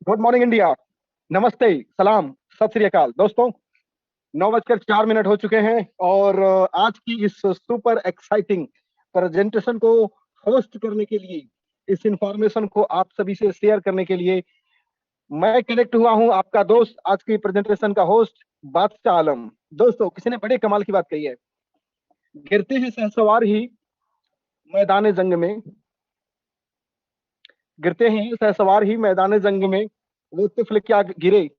Good morning India. नमस्ते, सलाम, सत श्री अकाल दोस्तों। 9:04 हो चुके हैं और आज की इस सुपर एक्साइटिंग प्रेजेंटेशन को होस्ट करने के लिए, इस इंफॉर्मेशन को आप सभी से शेयर करने के लिए मैं कनेक्ट हुआ हूं, आपका दोस्त, आज की प्रेजेंटेशन का होस्ट बादशाह आलम। दोस्तों, किसी ने बड़े कमाल की बात कही है, गिरते हैं सहसवार ही मैदान जंग में, गिरते हैं सहसवार ही मैदान जंग में, वो तिफल क्या गिरे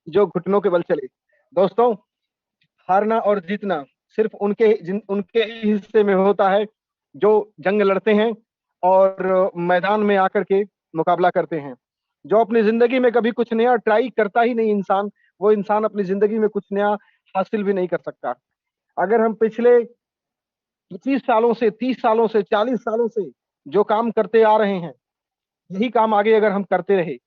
जो घुटनों के बल चले। दोस्तों, हारना और जीतना सिर्फ उनके ही हिस्से में होता है जो जंग लड़ते हैं और मैदान में आकर के मुकाबला करते हैं। जो अपनी जिंदगी में कभी कुछ नया ट्राई करता ही नहीं इंसान, वो इंसान अपनी जिंदगी में कुछ नया हासिल भी नहीं कर सकता। अगर हम पिछले 25 सालों से, 30 सालों से, 40 सालों से जो काम करते आ रहे हैं, यही काम आगे अगर हम करते रहे,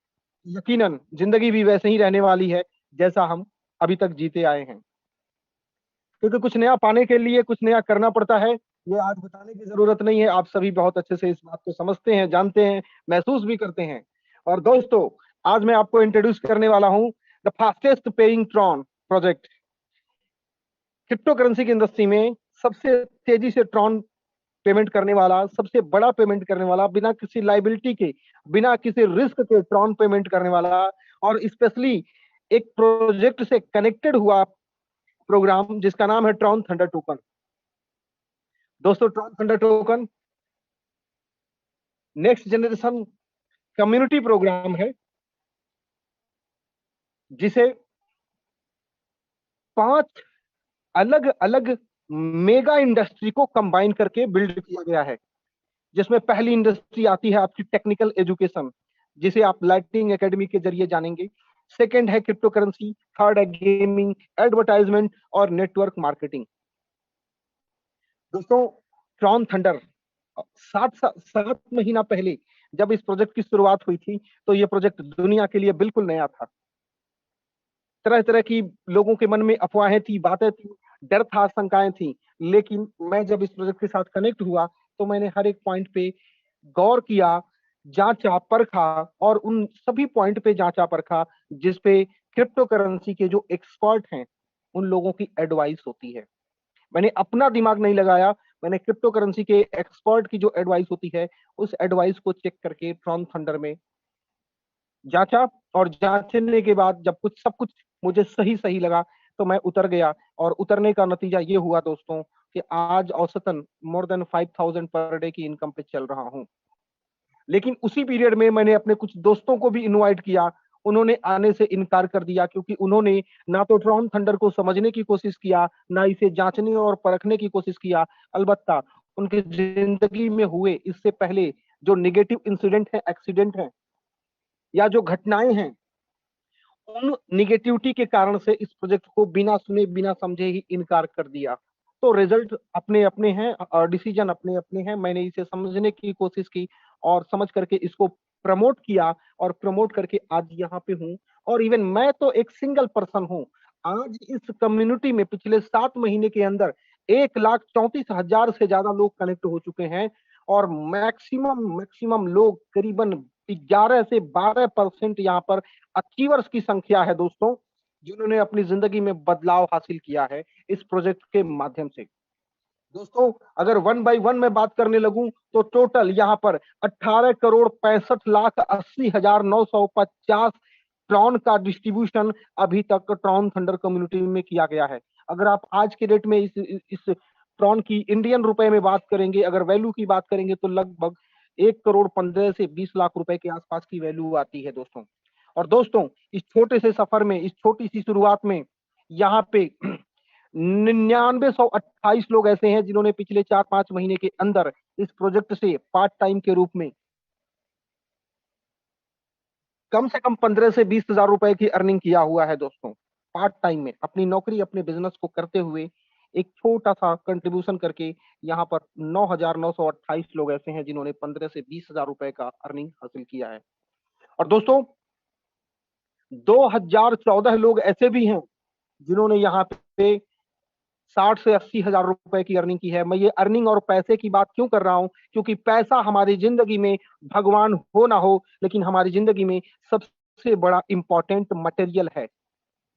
यकीनन जिंदगी भी वैसे ही रहने वाली है जैसा हम अभी तक जीते आए हैं। क्योंकि कुछ नया पाने के लिए कुछ नया करना पड़ता है, ये आज बताने की जरूरत नहीं है। आप सभी बहुत अच्छे से इस बात को समझते हैं, जानते हैं, महसूस भी करते हैं। और दोस्तों, आज मैं आपको इंट्रोड्यूस करने वाला हूं the fastest paying Tron project. Crypto currency की इंडस्ट्री में सबसे तेजी से ट्रॉन पेमेंट करने वाला, सबसे बड़ा पेमेंट करने वाला, बिना किसी लाइबिलिटी के, बिना किसी रिस्क के ट्रॉन पेमेंट करने वाला, और स्पेशली एक प्रोजेक्ट से कनेक्टेड हुआ प्रोग्राम जिसका नाम है ट्रॉन थंडर टोकन। दोस्तों, Tron thunder token next generation community program है जिसे 5 अलग अलग मेगा इंडस्ट्री को कंबाइन करके बिल्ड किया गया है। जिसमें पहली इंडस्ट्री आती है आपकी टेक्निकल एजुकेशन, जिसे आप लाइटनिंग एकेडमी के जरिए जानेंगे। सेकंड है क्रिप्टो करेंसी, थर्ड है गेमिंग, एडवर्टाइजमेंट और नेटवर्क मार्केटिंग। दोस्तों, ट्रॉन थंडर 7 महीना पहले जब इस प्रोजेक्ट की शुरुआत हुई थी, तो ये प्रोजेक्ट दुनिया के लिए बिल्कुल नया था। तरह तरह की लोगों के मन में अफवाहें थी, बातें थी, डर था, आशंकाएं थी। लेकिन मैं जब इस प्रोजेक्ट के साथ कनेक्ट हुआ, तो मैंने हर एक पॉइंट पे गौर किया, जांचा परखा, और उन सभी पॉइंट पे जांचा परखा जिस पे क्रिप्टो करेंसी के जो एक्सपर्ट हैं, उन लोगों की एडवाइस होती है। मैंने अपना दिमाग नहीं लगाया, मैंने क्रिप्टो करेंसी के एक्सपर्ट की जो एडवाइस होती है, उस एडवाइस को चेक करके ट्रॉन थंडर में जांचा, और जांचने के बाद जब सब कुछ मुझे सही सही लगा, तो मैं उतर गया। और उतरने का नतीजा ये हुआ दोस्तों, कि आज औसतन मोर देन 5,000 पर डे की इनकम पे चल रहा हूँ। लेकिन उसी पीरियड में मैंने अपने कुछ दोस्तों को भी इनवाइट किया, उन्होंने आने से इनकार कर दिया, क्योंकि उन्होंने ना तो ट्रॉन थंडर को समझने की कोशिश किया, ना इसे जांचने और परखने की कोशिश किया। अलबत्ता उनकी जिंदगी में हुए इससे पहले जो नेगेटिव इंसिडेंट है, एक्सीडेंट है, या जो घटनाएं हैं, उन निगेटिविटी के कारण से इस प्रोजेक्ट को बिना सुने बिना समझे ही इनकार कर दिया। तो रिजल्ट अपने अपने हैं और डिसीजन अपने अपने हैं। मैंने इसे समझने की कोशिश की और समझ करके इसको प्रमोट किया, और प्रमोट करके आज यहाँ पे हूँ। और इवन मैं तो एक सिंगल पर्सन हूँ। आज इस कम्युनिटी में पिछले 7 महीने के अंदर 1,34,000 से ज्यादा लोग कनेक्ट हो चुके हैं, और मैक्सिमम मैक्सिमम लोग करीबन 11 से 12% यहाँ पर अचीवर्स की संख्या है दोस्तों, जिन्होंने अपनी जिंदगी में बदलाव हासिल किया है इस प्रोजेक्ट के माध्यम से। दोस्तों, अगर 1 बाय 1 में बात करने लगूं, तो टोटल यहाँ पर 18,65,80,950 ट्रॉन का डिस्ट्रीब्यूशन अभी तक ट्रॉन थंडर कम्युनिटी में किया गया है। अगर आप आज के डेट में इस ट्रॉन की इंडियन रुपए में बात करेंगे, अगर वैल्यू की बात करेंगे, तो लगभग 1,15 से 20 लाख रुपए के आसपास की वैल्यू आती है दोस्तों। और दोस्तों, इस छोटे से सफर में, इस छोटी सी शुरुआत में, यहाँ पे 9928 लोग ऐसे हैं जिन्होंने पिछले 4-5 महीने के अंदर इस प्रोजेक्ट से पार्ट टाइम के रूप में कम से कम 15 से 20 हजार रुपए की अर्निंग किया हुआ है दोस्तों। पार्ट टाइम में अपनी नौकरी, अपने बिजनेस को करते हुए एक छोटा सा कंट्रीब्यूशन करके यहाँ पर 9,928 लोग ऐसे हैं जिन्होंने 15 से 20 हजार रुपए का अर्निंग हासिल किया है। और दोस्तों, 2014 लोग ऐसे भी हैं जिन्होंने यहाँ पे 60 से 80 हजार रुपए की अर्निंग की है। मैं ये अर्निंग और पैसे की बात क्यों कर रहा हूं? क्योंकि पैसा हमारी जिंदगी में भगवान हो ना हो, लेकिन हमारी जिंदगी में सबसे सबसे बड़ा इंपॉर्टेंट मटेरियल है,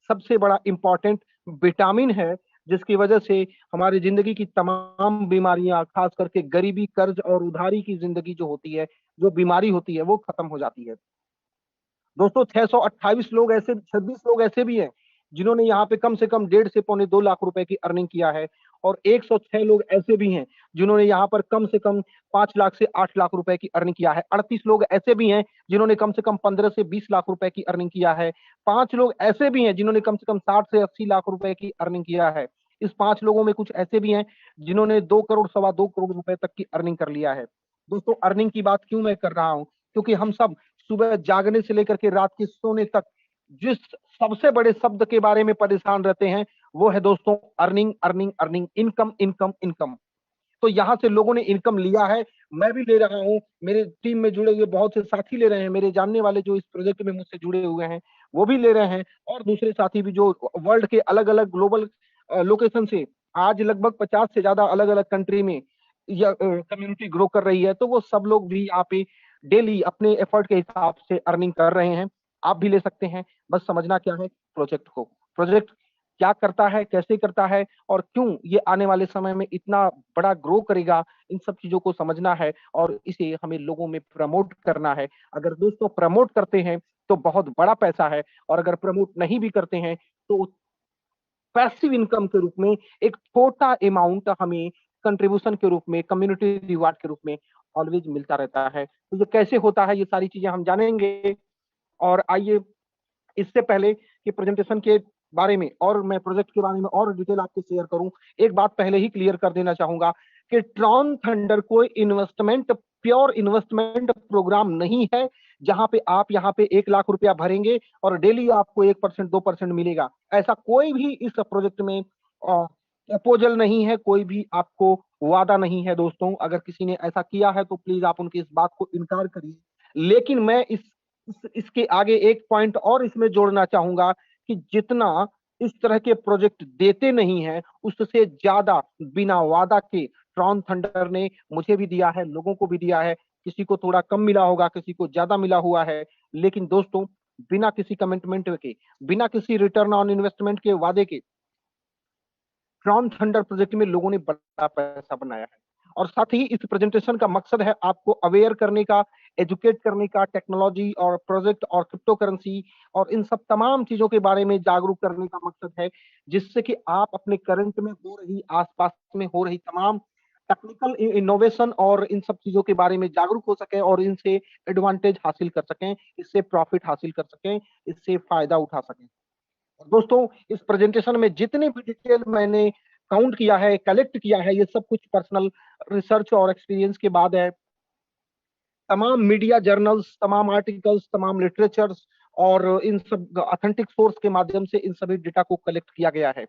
सबसे बड़ा इंपॉर्टेंट विटामिन है, जिसकी वजह से हमारी जिंदगी की तमाम बीमारियां, खास करके गरीबी, कर्ज और उधारी की जिंदगी जो होती है, जो बीमारी होती है, वो खत्म हो जाती है। दोस्तों 628 लोग ऐसे 26 लोग ऐसे भी हैं जिन्होंने यहाँ पे कम से कम 1.5 से 2.25 लाख रुपए की अर्निंग किया है, और 106 लोग ऐसे भी हैं जिन्होंने यहाँ पर कम से कम 5 लाख से 8 लाख रुपए की अर्निंग किया है। 38 लोग ऐसे भी हैं जिन्होंने कम से कम 15 से 20 लाख रुपए की अर्निंग किया है। 5 लोग ऐसे भी हैं जिन्होंने कम से कम 60 से 80 लाख रुपए की अर्निंग किया है। इस 5 लोगों में कुछ ऐसे भी हैं जिन्होंने 2 करोड़, सवा 2 करोड़ रुपए तक की अर्निंग कर लिया है। दोस्तों अर्निंग की बात क्यों मैं कर रहा हूं? क्योंकि हम सब सुबह जागने से लेकर के रात के सोने तक जिस सबसे बड़े शब्द के बारे में परेशान रहते हैं, वो है दोस्तों earning, earning, earning, income, income, income. तो यहां से लोगों ने इनकम लिया है, मैं भी ले रहा हूं, मेरे टीम में जुड़े हुए बहुत से साथी ले रहे हैं, मेरे जानने वाले जो इस प्रोजेक्ट में मुझसे जुड़े हुए हैं वो भी ले रहे हैं, और दूसरे साथी भी जो वर्ल्ड के अलग अलग ग्लोबल लोकेशन से, आज लगभग 50 से ज्यादा अलग अलग कंट्री में यह कम्युनिटी ग्रो कर रही है, तो वो सब लोग भी यहाँ पे डेली अपने एफर्ट के हिसाब से अर्निंग कर रहे हैं। आप भी ले सकते हैं, बस समझना क्या है प्रोजेक्ट को, प्रोजेक्ट क्या करता है, कैसे करता है, और क्यों ये आने वाले समय में इतना बड़ा ग्रो करेगा, इन सब चीजों को समझना है और इसे हमें लोगों में प्रमोट करना है। अगर दोस्तों प्रमोट करते हैं तो बहुत बड़ा पैसा है, और अगर प्रमोट नहीं भी करते हैं तो पैसिव इनकम के रूप में एक छोटा अमाउंट हमें कंट्रीब्यूशन के रूप में, कम्युनिटी रिवार्ड के रूप में ऑलवेज मिलता रहता है। तो ये कैसे होता है, ये सारी चीजें हम जानेंगे। और आइए, इससे पहले कि प्रेजेंटेशन के बारे में और मैं प्रोजेक्ट के बारे में और डिटेल आपको शेयर करूं, एक बात पहले ही क्लियर कर देना चाहूंगा कि ट्रॉन थंडर कोई इन्वेस्टमेंट, प्योर इन्वेस्टमेंट प्रोग्राम नहीं है, जहां पे आप यहाँ पे 1 लाख रुपया भरेंगे और डेली आपको 1%, 2% मिलेगा। ऐसा कोई भी इस प्रोजेक्ट में प्रपोजल नहीं है, कोई भी आपको वादा नहीं है। दोस्तों अगर किसी ने ऐसा किया है तो प्लीज आप उनकी इस बात को इनकार करिए। लेकिन मैं इसके आगे एक पॉइंट और इसमें जोड़ना चाहूंगा कि जितना इस तरह के प्रोजेक्ट देते नहीं है, उससे ज्यादा बिना वादा के ट्रॉन थंडर ने मुझे भी दिया है, लोगों को भी दिया है। किसी को थोड़ा कम मिला होगा, किसी को ज्यादा मिला हुआ है, लेकिन दोस्तों बिना किसी कमिटमेंट के, बिना किसी रिटर्न ऑन इन्वेस्टमेंट के वादे के ट्रॉन थंडर प्रोजेक्ट में लोगों ने बड़ा पैसा बनाया है। और साथ ही इस प्रेजेंटेशन का मकसद है आपको अवेयर करने का, एजुकेट करने का, टेक्नोलॉजी और प्रोजेक्ट और क्रिप्टो करेंसी और इन सब तमाम चीजों के बारे में जागरूक करने का मकसद है, जिससे कि आप अपने करंट में हो रही, आसपास में हो रही तमाम टेक्निकल इनोवेशन और इन सब चीजों के बारे में जागरूक हो सके और इनसे एडवांटेज हासिल कर सकें, इससे प्रॉफिट हासिल कर सकें, इससे फायदा उठा सकें। दोस्तों इस प्रेजेंटेशन में जितने भी डिटेल मैंने काउंट किया है, कलेक्ट किया है, ये सब कुछ पर्सनल रिसर्च और एक्सपीरियंस के बाद है। तमाम मीडिया जर्नल्स, तमाम आर्टिकल्स, तमाम लिटरेचर्स और इन सब ऑथेंटिक सोर्स के माध्यम से इन सभी डेटा को कलेक्ट किया गया है।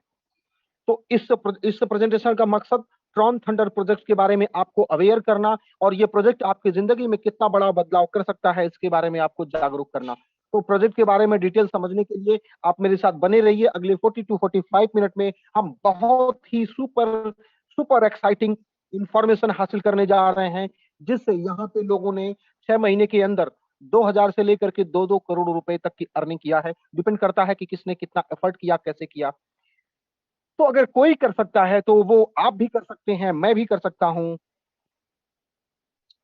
तो इस प्रेजेंटेशन का मकसद ट्रॉन थंडर प्रोजेक्ट के बारे में आपको अवेयर करना और ये प्रोजेक्ट आपकी जिंदगी में कितना बड़ा बदलाव कर सकता है, इसके बारे में आपको जागरूक करना। तो प्रोजेक्ट के बारे में डिटेल समझने के लिए आप मेरे साथ बने रहिए। अगले 40 टू 45 मिनट में हम बहुत ही सुपर सुपर एक्साइटिंग इंफॉर्मेशन हासिल करने जा रहे हैं, जिससे यहाँ पे लोगों ने 6 महीने के अंदर 2000 से लेकर के 2-2 करोड़ रुपए तक की अर्निंग किया है। डिपेंड करता है कि किसने कितना एफर्ट किया, कैसे किया। तो अगर कोई कर सकता है तो वो आप भी कर सकते हैं, मैं भी कर सकता हूं।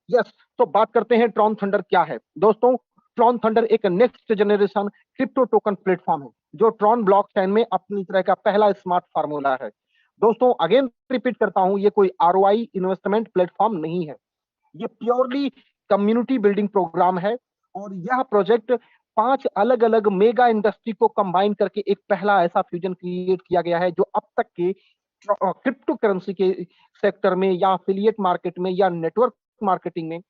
यस, तो बात करते हैं ट्रॉन थंडर क्या है। दोस्तों ट्रॉन थंडर एक next generation crypto token platform है, जो ट्रॉन ब्लॉकचेन में अपनी तरह का पहला स्मार्ट फार्मूला है। दोस्तों अगेन रिपीट करता हूं, ये कोई आरओआई इन्वेस्टमेंट प्लेटफॉर्म नहीं है, ये प्योरली कम्युनिटी बिल्डिंग प्रोग्राम है। और यह प्रोजेक्ट 5 अलग अलग मेगा इंडस्ट्री को कंबाइन करके एक पहला ऐसा फ्यूजन क्रिएट किया गया है, जो अब तक के क्रिप्टो करेंसी के सेक्टर में या एफिलिएट मार्केट में या नेटवर्क मार्केटिंग में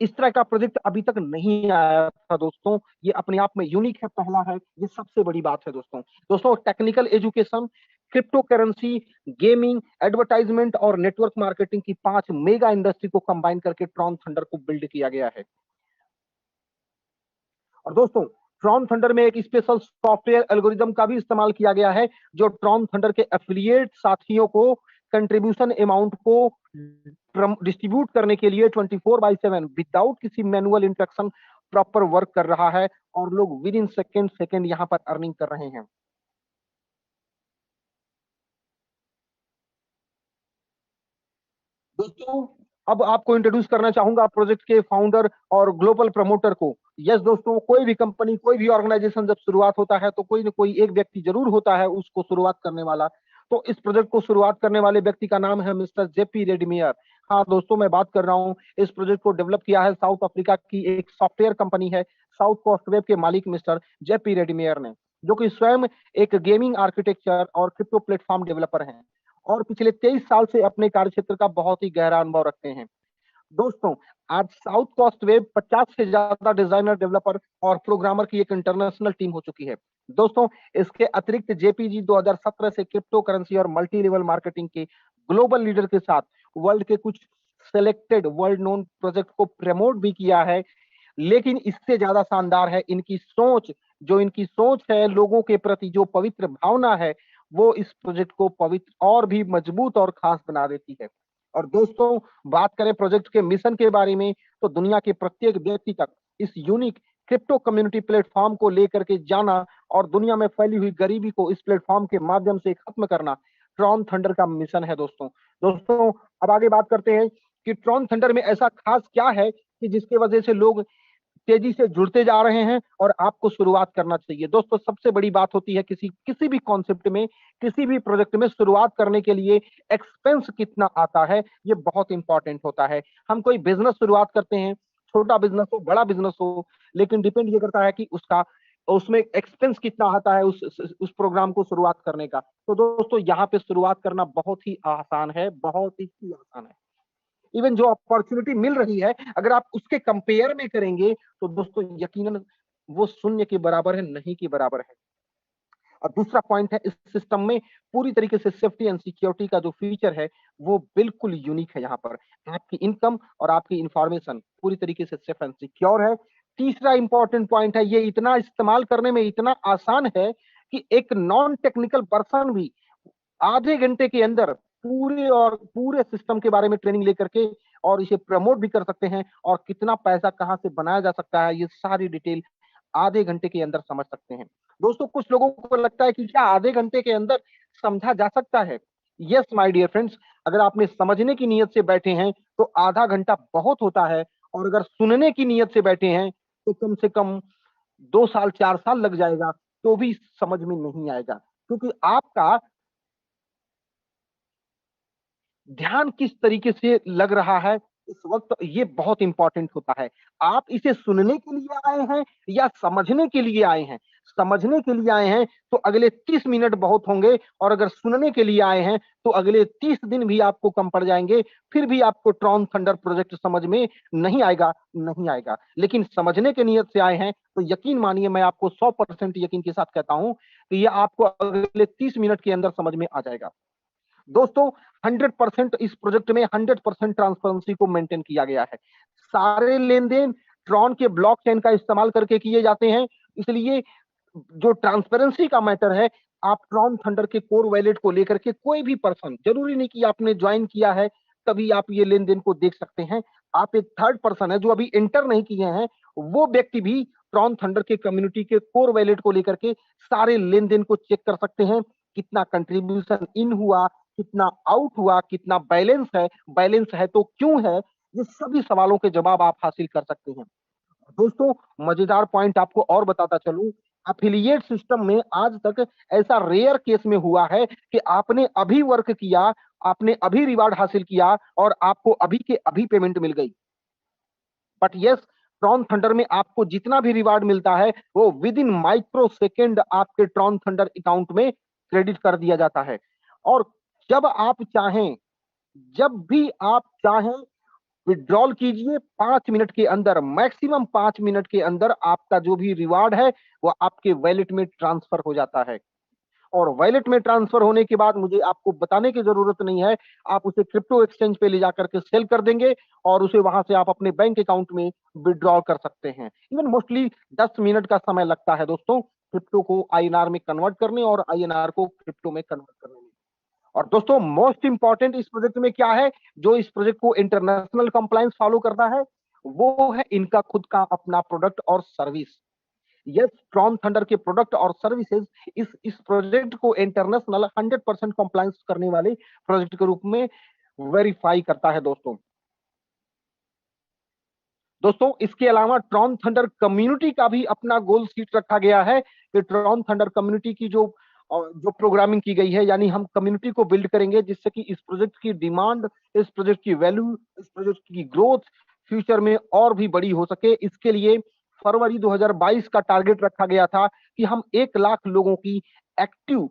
इस तरह का प्रोजेक्ट अभी तक नहीं आया था। दोस्तों ये अपने आप में यूनिक है, पहला है, ये सबसे बड़ी बात है। दोस्तों technical education, crypto currency, gaming, advertisement और नेटवर्क मार्केटिंग की 5 मेगा इंडस्ट्री को कंबाइन करके ट्रॉन थंडर को बिल्ड किया गया है। और दोस्तों ट्रॉन थंडर में एक स्पेशल सॉफ्टवेयर एल्गोरिदम का भी इस्तेमाल किया गया है, जो ट्रॉन थंडर के एफिलिएट साथियों को कंट्रीब्यूशन अमाउंट को डिस्ट्रीब्यूट करने के लिए 24/7 विदाउट किसी मैनुअल इंस्ट्रक्शन प्रॉपर वर्क कर रहा है और लोग विद इन सेकेंड यहाँ पर अर्निंग कर रहे हैं। दोस्तों, अब आपको इंट्रोड्यूस करना चाहूंगा प्रोजेक्ट के फाउंडर और ग्लोबल प्रमोटर को। यस दोस्तों, कोई भी कंपनी, कोई भी ऑर्गेनाइजेशन जब शुरुआत होता है तो कोई ना कोई एक व्यक्ति जरूर होता है उसको शुरुआत करने वाला। तो इस प्रोजेक्ट को शुरुआत करने वाले व्यक्ति का नाम है मिस्टर जेपी रेडमियर। हाँ दोस्तों, मैं बात कर रहा हूँ, इस प्रोजेक्ट को डेवलप किया है साउथ अफ्रीका की एक सॉफ्टवेयर कंपनी है साउथ कोस्ट वेब के मालिक मिस्टर जेपी रेडमियर ने, जो कि स्वयं एक गेमिंग आर्किटेक्चर और क्रिप्टो प्लेटफॉर्म डेवलपर हैं और पिछले 23 साल से अपने कार्यक्षेत्र का बहुत ही गहरा अनुभव रखते हैं। दोस्तों, आज साउथ कोस्ट वेब 50 से ज्यादा डिजाइनर, डेवलपर और प्रोग्रामर की एक इंटरनेशनल टीम हो चुकी है। दोस्तों, इसके अतिरिक्त जेपीजी 2017 से क्रिप्टो करेंसी और मल्टी लेवल मार्केटिंग के ग्लोबल लीडर के साथ वर्ल्ड के कुछ सेलेक्टेड वर्ल्ड नोन प्रोजेक्ट को प्रमोट भी किया है। लेकिन इससे ज्यादा शानदार है इनकी सोच। जो इनकी सोच है, लोगों के प्रति जो पवित्र भावना है, वो इस प्रोजेक्ट को पवित्र और भी मजबूत और खास बना देती है। और दोस्तों, बात करें प्रोजेक्ट के मिशन के बारे में, तो दुनिया के प्रत्येक व्यक्ति तक इस यूनिक क्रिप्टो कम्युनिटी प्लेटफॉर्म को लेकर के जाना और दुनिया में फैली हुई गरीबी को इस प्लेटफॉर्म के माध्यम से खत्म करना ट्रॉन थंडर का मिशन है। दोस्तों, अब आगे बात करते हैं कि ट्रॉन थंडर में ऐसा खास क्या है कि जिसके वजह से लोग तेजी से जुड़ते जा रहे हैं और आपको शुरुआत करना चाहिए। दोस्तों, सबसे बड़ी बात होती है किसी किसी भी कॉन्सेप्ट में, किसी भी प्रोजेक्ट में शुरुआत करने के लिए एक्सपेंस कितना आता है, ये बहुत इंपॉर्टेंट होता है। हम कोई बिजनेस शुरुआत करते हैं, छोटा बिजनेस हो, बड़ा बिजनेस हो, लेकिन डिपेंड ये करता है कि उसका उसमें एक्सपेंस कितना आता है उस प्रोग्राम को शुरुआत करने का। तो दोस्तों, यहाँ पे शुरुआत करना बहुत ही आसान है, बहुत ही आसान है। इवन जो अपॉर्चुनिटी मिल रही है, अगर आप उसके कंपेयर में करेंगे तो दोस्तों यकीनन वो शून्य के बराबर है, नहीं के बराबर है। और दूसरा पॉइंट है, इस सिस्टम में पूरी तरीके से सेफ्टी एंड सिक्योरिटी का जो फीचर है वो बिल्कुल यूनिक है। यहाँ पर आपकी इनकम और आपकी इंफॉर्मेशन पूरी तरीके से सेफ एंड सिक्योर है। तीसरा इंपॉर्टेंट पॉइंट है, ये इतना इस्तेमाल करने में इतना आसान है कि एक नॉन टेक्निकल पर्सन भी आधे घंटे के अंदर पूरे सिस्टम के बारे में ट्रेनिंग लेकर के और इसे प्रमोट भी कर सकते हैं और कितना पैसा कहां से बनाया जा सकता है, ये सारी डिटेल आधे घंटे के अंदर समझ सकते हैं। दोस्तों, कुछ लोगों को लगता है कि क्या आधे घंटे के अंदर समझा जा सकता है? यस माय डियर फ्रेंड्स, अगर आपने समझने की नीयत से बैठे हैं तो आधा घंटा बहुत होता है, और अगर सुनने की नीयत से बैठे हैं तो कम से कम 2 साल 4 साल लग जाएगा, तो भी समझ में नहीं आएगा, क्योंकि आपका ध्यान किस तरीके से लग रहा है इस वक्त, ये बहुत इंपॉर्टेंट होता है। आप इसे सुनने के लिए आए हैं या समझने के लिए आए हैं? समझने के लिए आए हैं तो अगले 30 मिनट बहुत होंगे, और अगर सुनने के लिए आए हैं तो अगले 30 दिन भी आपको कम पड़ जाएंगे, फिर भी आपको ट्रॉन थंडर प्रोजेक्ट समझ में नहीं आएगा। लेकिन समझने के नियत से आए हैं तो यकीन मानिए, मैं आपको 100% यकीन के साथ कहता हूं कि ये आपको अगले 30 मिनट के अंदर समझ में आ जाएगा। दोस्तों, 100% इस प्रोजेक्ट में 100% ट्रांसपेरेंसी को मेंटेन किया गया है। सारे लेन देन ट्रॉन के ब्लॉकचेन का इस्तेमाल करके किए जाते हैं, इसलिए जो ट्रांसपेरेंसी का मैटर है, आप ट्रॉन थंडर के कोर वैलेट को लेकर के कोई भी पर्सन, जरूरी नहीं कि आपने ज्वाइन किया है तभी आप ये लेन देन को देख सकते हैं। आप एक थर्ड पर्सन है जो अभी एंटर नहीं किए हैं, वो व्यक्ति भी ट्रॉन थंडर के कम्युनिटी के कोर वैलेट को लेकर के सारे लेन देन को चेक कर सकते हैं। कितना कंट्रीब्यूशन इन हुआ, कितना आउट हुआ, कितना बैलेंस है तो क्यों है, ये सभी सवालों के जवाब आप हासिल कर सकते हैं। दोस्तों, मजेदार पॉइंट आपको और बताता चलूं, अफिलिएट सिस्टम में आज तक ऐसा रेयर केस में हुआ है कि आपने अभी वर्क किया, आपने अभी रिवार्ड हासिल किया और आपको अभी के अभी पेमेंट मिल गई। बट यस, ट्रॉन थंडर में आपको जितना भी रिवार्ड मिलता है वो विद इन माइक्रो सेकेंड आपके ट्रॉन थंडर अकाउंट में क्रेडिट कर दिया जाता है। और जब आप चाहें, जब भी आप चाहें, विड्रॉल कीजिए। 5 मिनट के अंदर, मैक्सिमम 5 मिनट के अंदर आपका जो भी रिवार्ड है वो आपके वैलेट में ट्रांसफर हो जाता है। और वैलेट में ट्रांसफर होने के बाद मुझे आपको बताने की जरूरत नहीं है, आप उसे क्रिप्टो एक्सचेंज पे ले जाकर के सेल कर देंगे और उसे वहां से आप अपने बैंक अकाउंट में विड्रॉ कर सकते हैं। इवन मोस्टली 10 मिनट का समय लगता है दोस्तों, क्रिप्टो को आईएनआर में कन्वर्ट करने और आईएनआर को क्रिप्टो में कन्वर्ट करने में। और दोस्तों, मोस्ट इंपॉर्टेंट इस प्रोजेक्ट में क्या है, जो इस प्रोजेक्ट को इंटरनेशनल कंप्लायंस फॉलो करता है, वो है इनका खुद का अपना प्रोडक्ट और सर्विस। यस, ट्रॉन थंडर के प्रोडक्ट और सर्विसेज इस प्रोजेक्ट को इंटरनेशनल 100% कंप्लायंस करने वाले प्रोजेक्ट के रूप में वेरीफाई करता है दोस्तों। इसके अलावा ट्रॉन थंडर कम्युनिटी का भी अपना गोल सीट रखा गया है कि ट्रॉन थंडर कम्युनिटी की जो प्रोग्रामिंग की गई है, यानी हम कम्युनिटी को बिल्ड करेंगे जिससे कि इस प्रोजेक्ट की डिमांड, इस प्रोजेक्ट की वैल्यू, इस प्रोजेक्ट की ग्रोथ फ्यूचर में और भी बड़ी हो सके। इसके लिए फरवरी 2022 का टारगेट रखा गया था कि हम 1 लाख लोगों की एक्टिव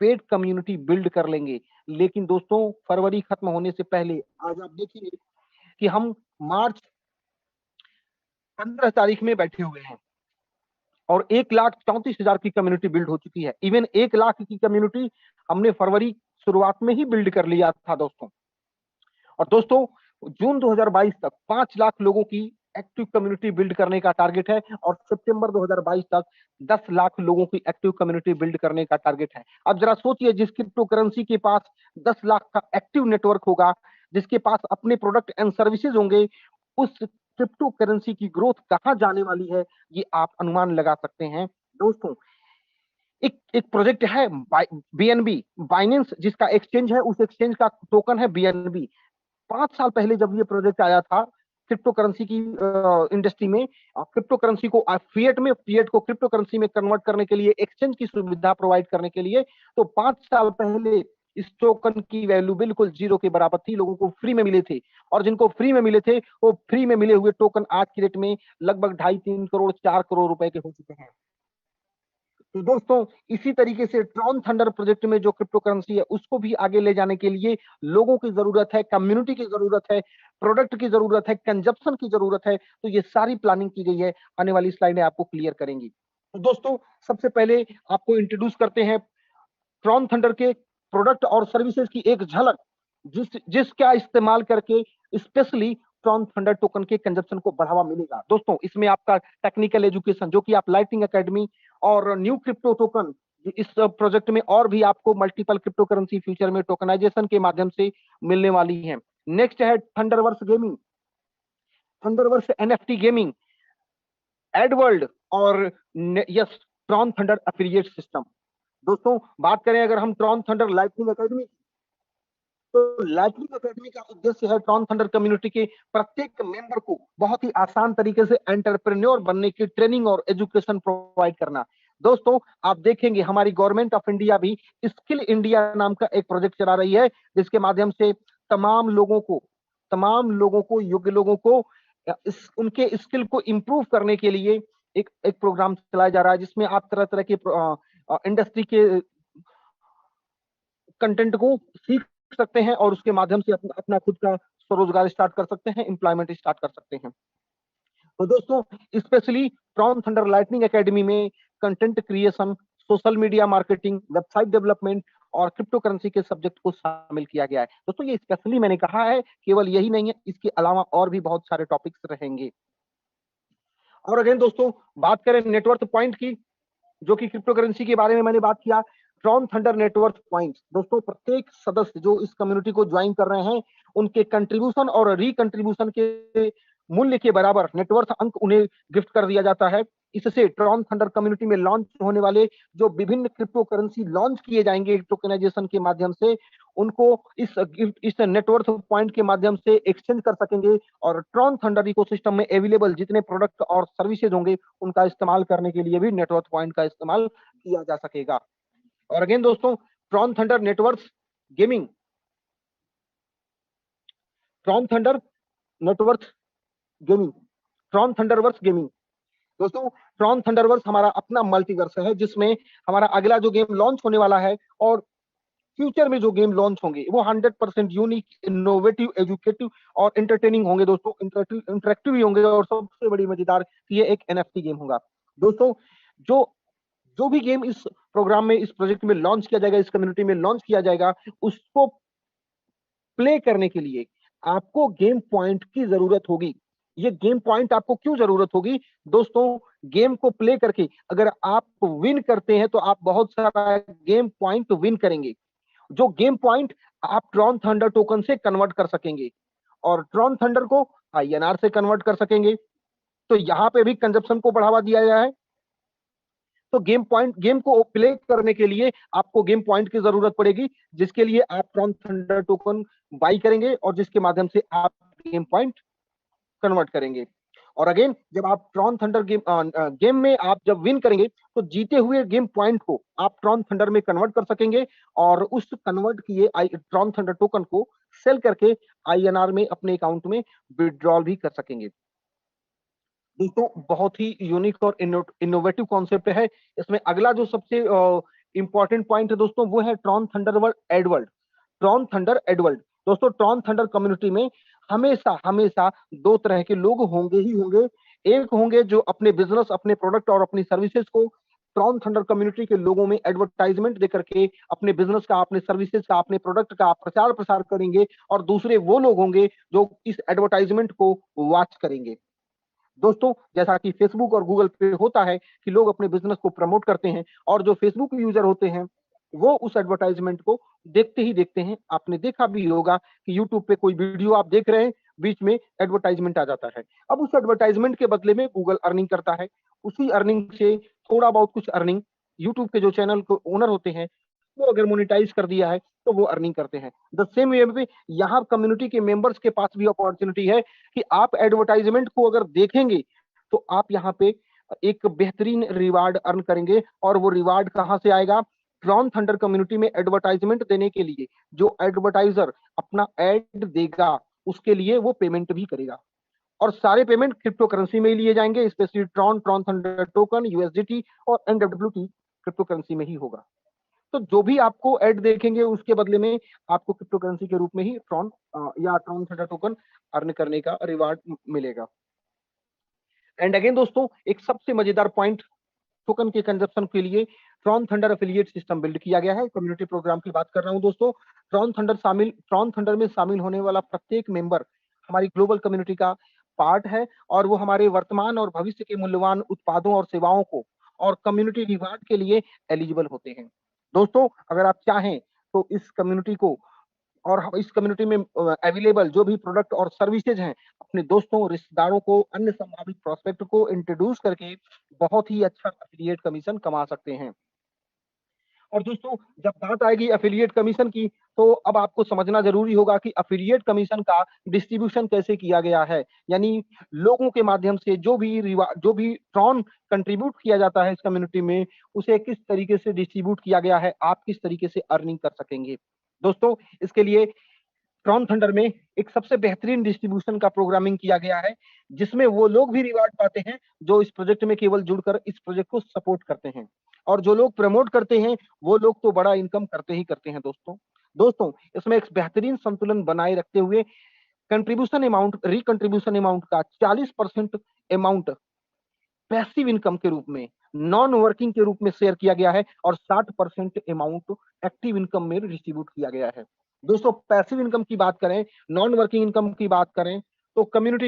पेड कम्युनिटी बिल्ड कर लेंगे। लेकिन दोस्तों, फरवरी खत्म होने से पहले आज आप देखेंगे कि हम मार्च 15 तारीख में बैठे हुए हैं और 1,34,000 की कम्युनिटी बिल्ड हो चुकी है। इवन 1 लाख की कम्युनिटी हमने फरवरी शुरुआत में ही बिल्ड कर लिया था दोस्तों। और दोस्तों, जून 2022 तक 5 लाख लोगों की एक्टिव कम्युनिटी बिल्ड करने का टारगेट है और सितंबर 2022 तक 10 लाख लोगों की एक्टिव कम्युनिटी बिल्ड करने का टारगेट है। अब जरा सोचिए, जिस क्रिप्टो करेंसी के पास 10 लाख का एक्टिव नेटवर्क होगा, जिसके पास अपने प्रोडक्ट एंड सर्विसेज होंगे, उस क्रिप्टो करेंसी की ग्रोथ कहां जाने वाली है, ये आप अनुमान लगा सकते हैं दोस्तों। एक प्रोजेक्ट है बीएनबी, बाइनेंस जिसका एक्सचेंज है, उस एक्सचेंज का टोकन है बीएनबी। 5 साल पहले जब ये प्रोजेक्ट आया था क्रिप्टो करेंसी की इंडस्ट्री में, क्रिप्टो करेंसी को फिएट को क्रिप्टो करेंसी में कन्वर्ट करने के लिए, एक्सचेंज की सुविधा प्रोवाइड करने के लिए, तो 5 साल पहले इस टोकन की वैल्यू बिल्कुल जीरो के बराबर थी, लोगों को फ्री में मिले थे। और जिनको फ्री में मिले थे, वो फ्री में मिले हुए टोकन आज की डेट में लगभग 2.5-3 करोड़ 4 करोड़ रुपए के हो चुके हैं। तो दोस्तों, इसी तरीके से ट्रॉन थंडर प्रोजेक्ट में जो क्रिप्टो करेंसी है, उसको भी आगे ले जाने के लिए लोगों की जरूरत है, कम्युनिटी की जरूरत है, प्रोडक्ट की जरूरत है, कंजप्शन की जरूरत है। तो ये सारी प्लानिंग की गई है, आने वाली स्लाइडें आपको क्लियर करेंगी। तो दोस्तों, सबसे पहले आपको इंट्रोड्यूस करते हैं ट्रॉन थंडर के प्रोडक्ट और सर्विसेज की एक झलक, जिसका इस्तेमाल करके स्पेशली ट्रॉन थंडर टोकन के कंजप्शन को बढ़ावा मिलेगा। दोस्तों, इसमें आपका टेक्निकल एजुकेशन, जो कि आप लाइटिंग एकेडमी और न्यू क्रिप्टो टोकन, इस प्रोजेक्ट में और भी आपको मल्टीपल क्रिप्टो करेंसी फ्यूचर में टोकनाइजेशन के माध्यम से मिलने वाली है। नेक्स्ट है थंडरवर्स गेमिंग, थंडरवर्स एनएफटी गेमिंग, एडवर्ल्ड और yes, Tron thunder affiliate system. दोस्तों, बात करें अगर हम ट्रॉन थंडर लाइटनिंग एकेडमी, तो लाइटनिंग एकेडमी का उद्देश्य है ट्रॉन थंडर कम्युनिटी के प्रत्येक मेंबर को बहुत ही आसान तरीके से एंटरप्रेन्योर बनने की ट्रेनिंग और एजुकेशन प्रोवाइड करना। दोस्तों, आप देखेंगे हमारी गवर्नमेंट ऑफ इंडिया भी स्किल इंडिया नाम का एक प्रोजेक्ट चला रही है, जिसके माध्यम से तमाम लोगों को योग्य लोगों को उनके स्किल को इंप्रूव करने के लिए एक प्रोग्राम चलाया जा रहा है, जिसमें आप तरह तरह के इंडस्ट्री के कंटेंट को सीख सकते हैं और उसके माध्यम से अपना खुद का स्वरोजगार स्टार्ट कर सकते हैं, एम्प्लॉयमेंट स्टार्ट कर सकते हैं। तो दोस्तों, specially Tron Thunder Lightning Academy में content creation, social media marketing, website development और क्रिप्टो करेंसी के सब्जेक्ट को शामिल किया गया है। दोस्तों, ये स्पेशली मैंने कहा है, केवल यही नहीं है, इसके अलावा और भी बहुत सारे टॉपिक्स रहेंगे। और अगेन दोस्तों, बात करें नेटवर्क पॉइंट की, जो कि क्रिप्टो करेंसी के बारे में मैंने बात किया। ट्रॉन थंडर नेटवर्क पॉइंट, दोस्तों प्रत्येक सदस्य जो इस कम्युनिटी को ज्वाइन कर रहे हैं, उनके कंट्रीब्यूशन और रीकंट्रीब्यूशन के मूल्य के बराबर नेटवर्क अंक उन्हें गिफ्ट कर दिया जाता है। इससे ट्रॉन थंडर कम्युनिटी में लॉन्च होने वाले जो विभिन्न क्रिप्टो करेंसी लॉन्च किए जाएंगे टोकनाइजेशन के माध्यम से, उनको इस नेटवर्क पॉइंट के माध्यम से एक्सचेंज कर सकेंगे और ट्रॉन थंडर इकोसिस्टम में अवेलेबल जितने प्रोडक्ट और सर्विसेज होंगे, उनका इस्तेमाल करने के लिए भी नेटवर्क पॉइंट का इस्तेमाल किया जा सकेगा। और अगेन दोस्तों, Tron Thunder network gaming, Tron Thunder network gaming, Tron Thunderverse gaming. दोस्तों, ट्रॉन थंडरवर्स हमारा अपना मल्टीवर्स है, जिसमें हमारा अगला जो गेम लॉन्च होने वाला है और फ्यूचर में जो गेम लॉन्च होंगे, वो 100% यूनिक, इनोवेटिव, एजुकेटिव और एंटरटेनिंग होंगे। दोस्तों, इंटरेक्टिव भी होंगे और सबसे बड़ी मजेदार, ये एक एनएफटी गेम होगा। दोस्तों, जो जो भी गेम इस प्रोग्राम में, इस प्रोजेक्ट में लॉन्च किया जाएगा, इस कम्युनिटी में लॉन्च किया जाएगा, उसको प्ले करने के लिए आपको गेम पॉइंट की जरूरत होगी। ये गेम पॉइंट आपको क्यों जरूरत होगी? दोस्तों, गेम को प्ले करके अगर आप विन करते हैं, तो आप बहुत सारा गेम पॉइंट विन करेंगे, जो गेम पॉइंट आप ट्रॉन थंडर टोकन से कन्वर्ट कर सकेंगे और ट्रॉन थंडर को INR से कन्वर्ट कर सकेंगे। तो यहाँ पे भी कंजप्शन को बढ़ावा दिया गया है। तो गेम को प्ले करने के लिए आपको गेम पॉइंट की जरूरत पड़ेगी, जिसके लिए आप ट्रॉन थंडर टोकन बाई करेंगे और जिसके माध्यम से आप गेम पॉइंट कन्वर्ट करेंगे। और अगेन जब आप ट्रॉन थंडर गेम में आप जब विन करेंगे तो जीते हुए गेम पॉइंट को आप ट्रॉन थंडर में कन्वर्ट कर सकेंगे और उस कन्वर्ट किए ट्रॉन थंडर टोकन को सेल करके INR में अपने अकाउंट में विड्रॉल भी कर सकेंगे। दोस्तों बहुत ही यूनिक और इनोवेटिव कॉन्सेप्ट है। इसमें अगला जो सबसे इंपॉर्टेंट पॉइंट है दोस्तों, वो है ट्रॉन थंडर एडवर्ल्ड। ट्रॉन थंडर एडवर्ल्ड दोस्तों, ट्रॉन थंडर कम्युनिटी में हमेशा हमेशा दो तरह के लोग होंगे ही होंगे। एक होंगे जो अपने बिजनेस, अपने प्रोडक्ट और अपनी सर्विसेज को ट्रॉन थंडर कम्युनिटी के लोगों में एडवर्टाइजमेंट देकर के अपने बिजनेस का, अपने सर्विसेज का, अपने प्रोडक्ट का प्रचार प्रसार करेंगे। और दूसरे वो लोग होंगे जो इस एडवर्टाइजमेंट को वॉच करेंगे। दोस्तों जैसा कि फेसबुक और गूगल पे होता है कि लोग अपने बिजनेस को प्रमोट करते हैं और जो फेसबुक यूजर होते हैं वो उस एडवर्टाइजमेंट को देखते ही देखते हैं। आपने देखा भी होगा कि यूट्यूब पे कोई वीडियो आप देख रहे हैं, बीच में एडवर्टाइजमेंट आ जाता है। अब उस एडवर्टाइजमेंट के बदले में गूगल अर्निंग करता है। उसी अर्निंग से थोड़ा बहुत कुछ अर्निंग यूट्यूब के जो चैनल को ओनर होते हैं वो अगर मोनिटाइज कर दिया है तो वो अर्निंग करते हैं। द सेम वे पे यहाँ कम्युनिटी के मेंबर्स के पास भी अपॉर्चुनिटी है कि आप एडवर्टाइजमेंट को अगर देखेंगे तो आप यहाँ पे एक बेहतरीन रिवार्ड अर्न करेंगे। और वो रिवार्ड कहाँ से आएगा? ट्रॉन थंडर कम्युनिटी में एडवर्टाइजमेंट देने के लिए जो एडवर्टाइजर अपना एड देगा उसके लिए वो पेमेंट भी करेगा। और सारे पेमेंट क्रिप्टो करेंसी में ही लिए जाएंगे, specially Tron thunder token, USDT और NWT क्रिप्टो करेंसी में ही होगा। तो जो भी आपको ऐड देखेंगे उसके बदले में आपको क्रिप्टो करेंसी के रूप में ही ट्रॉन थंडर टोकन अर्न करने का रिवार्ड मिलेगा। एंड अगेन दोस्तों एक सबसे मजेदार पॉइंट, टोकन के कंजप्शन के लिए Tron thunder affiliate system build किया गया है। कम्युनिटी प्रोग्राम की बात कर रहा हूं दोस्तों। ट्रॉन थंडर में शामिल होने वाला प्रत्येक मेंबर हमारी ग्लोबल कम्युनिटी का पार्ट है और वो हमारे वर्तमान और भविष्य के मूल्यवान उत्पादों और सेवाओं को और कम्युनिटी रिवार्ड के लिए एलिजिबल होते हैं। दोस्तों अगर आप चाहें तो इस कम्युनिटी को और इस कम्युनिटी में अवेलेबल जो भी प्रोडक्ट और सर्विसेज हैं अपने दोस्तों, रिश्तेदारों को, अन्य संभावित प्रोस्पेक्ट को इंट्रोड्यूस करके बहुत ही अच्छा एफिलिएट कमीशन कमा सकते हैं। और दोस्तों जब बात आएगी एफिलिएट कमीशन की तो अब आपको समझना जरूरी होगा कि एफिलिएट कमीशन का डिस्ट्रीब्यूशन कैसे किया गया है। यानी लोगों के माध्यम से जो भी ट्रॉन कंट्रीब्यूट किया जाता है इस कम्युनिटी में उसे किस तरीके से डिस्ट्रीब्यूट किया गया है, आप किस तरीके से अर्निंग कर सकेंगे। दोस्तों इसके लिए ट्रॉन थंडर में एक सबसे बेहतरीन डिस्ट्रीब्यूशन का प्रोग्रामिंग किया गया है जिसमें वो लोग भी रिवार्ड पाते हैं जो इस प्रोजेक्ट में केवल जुड़कर इस प्रोजेक्ट को सपोर्ट करते हैं। और जो लोग प्रमोट करते हैं वो लोग तो बड़ा इनकम करते ही करते हैं दोस्तों। दोस्तों इसमें एक बेहतरीन संतुलन बनाए रखते हुए कंट्रीब्यूशन अमाउंट, रिकंट्रीब्यूशन अमाउंट का 40% अमाउंट पैसिव इनकम के रूप में, नॉन वर्किंग के रूप में शेयर किया गया है और 60% अमाउंट एक्टिव इनकम में डिस्ट्रीब्यूट किया गया है। दोस्तों पैसिव इनकम की बात करें, नॉन वर्किंग इनकम की बात करें तो कम्युनिटी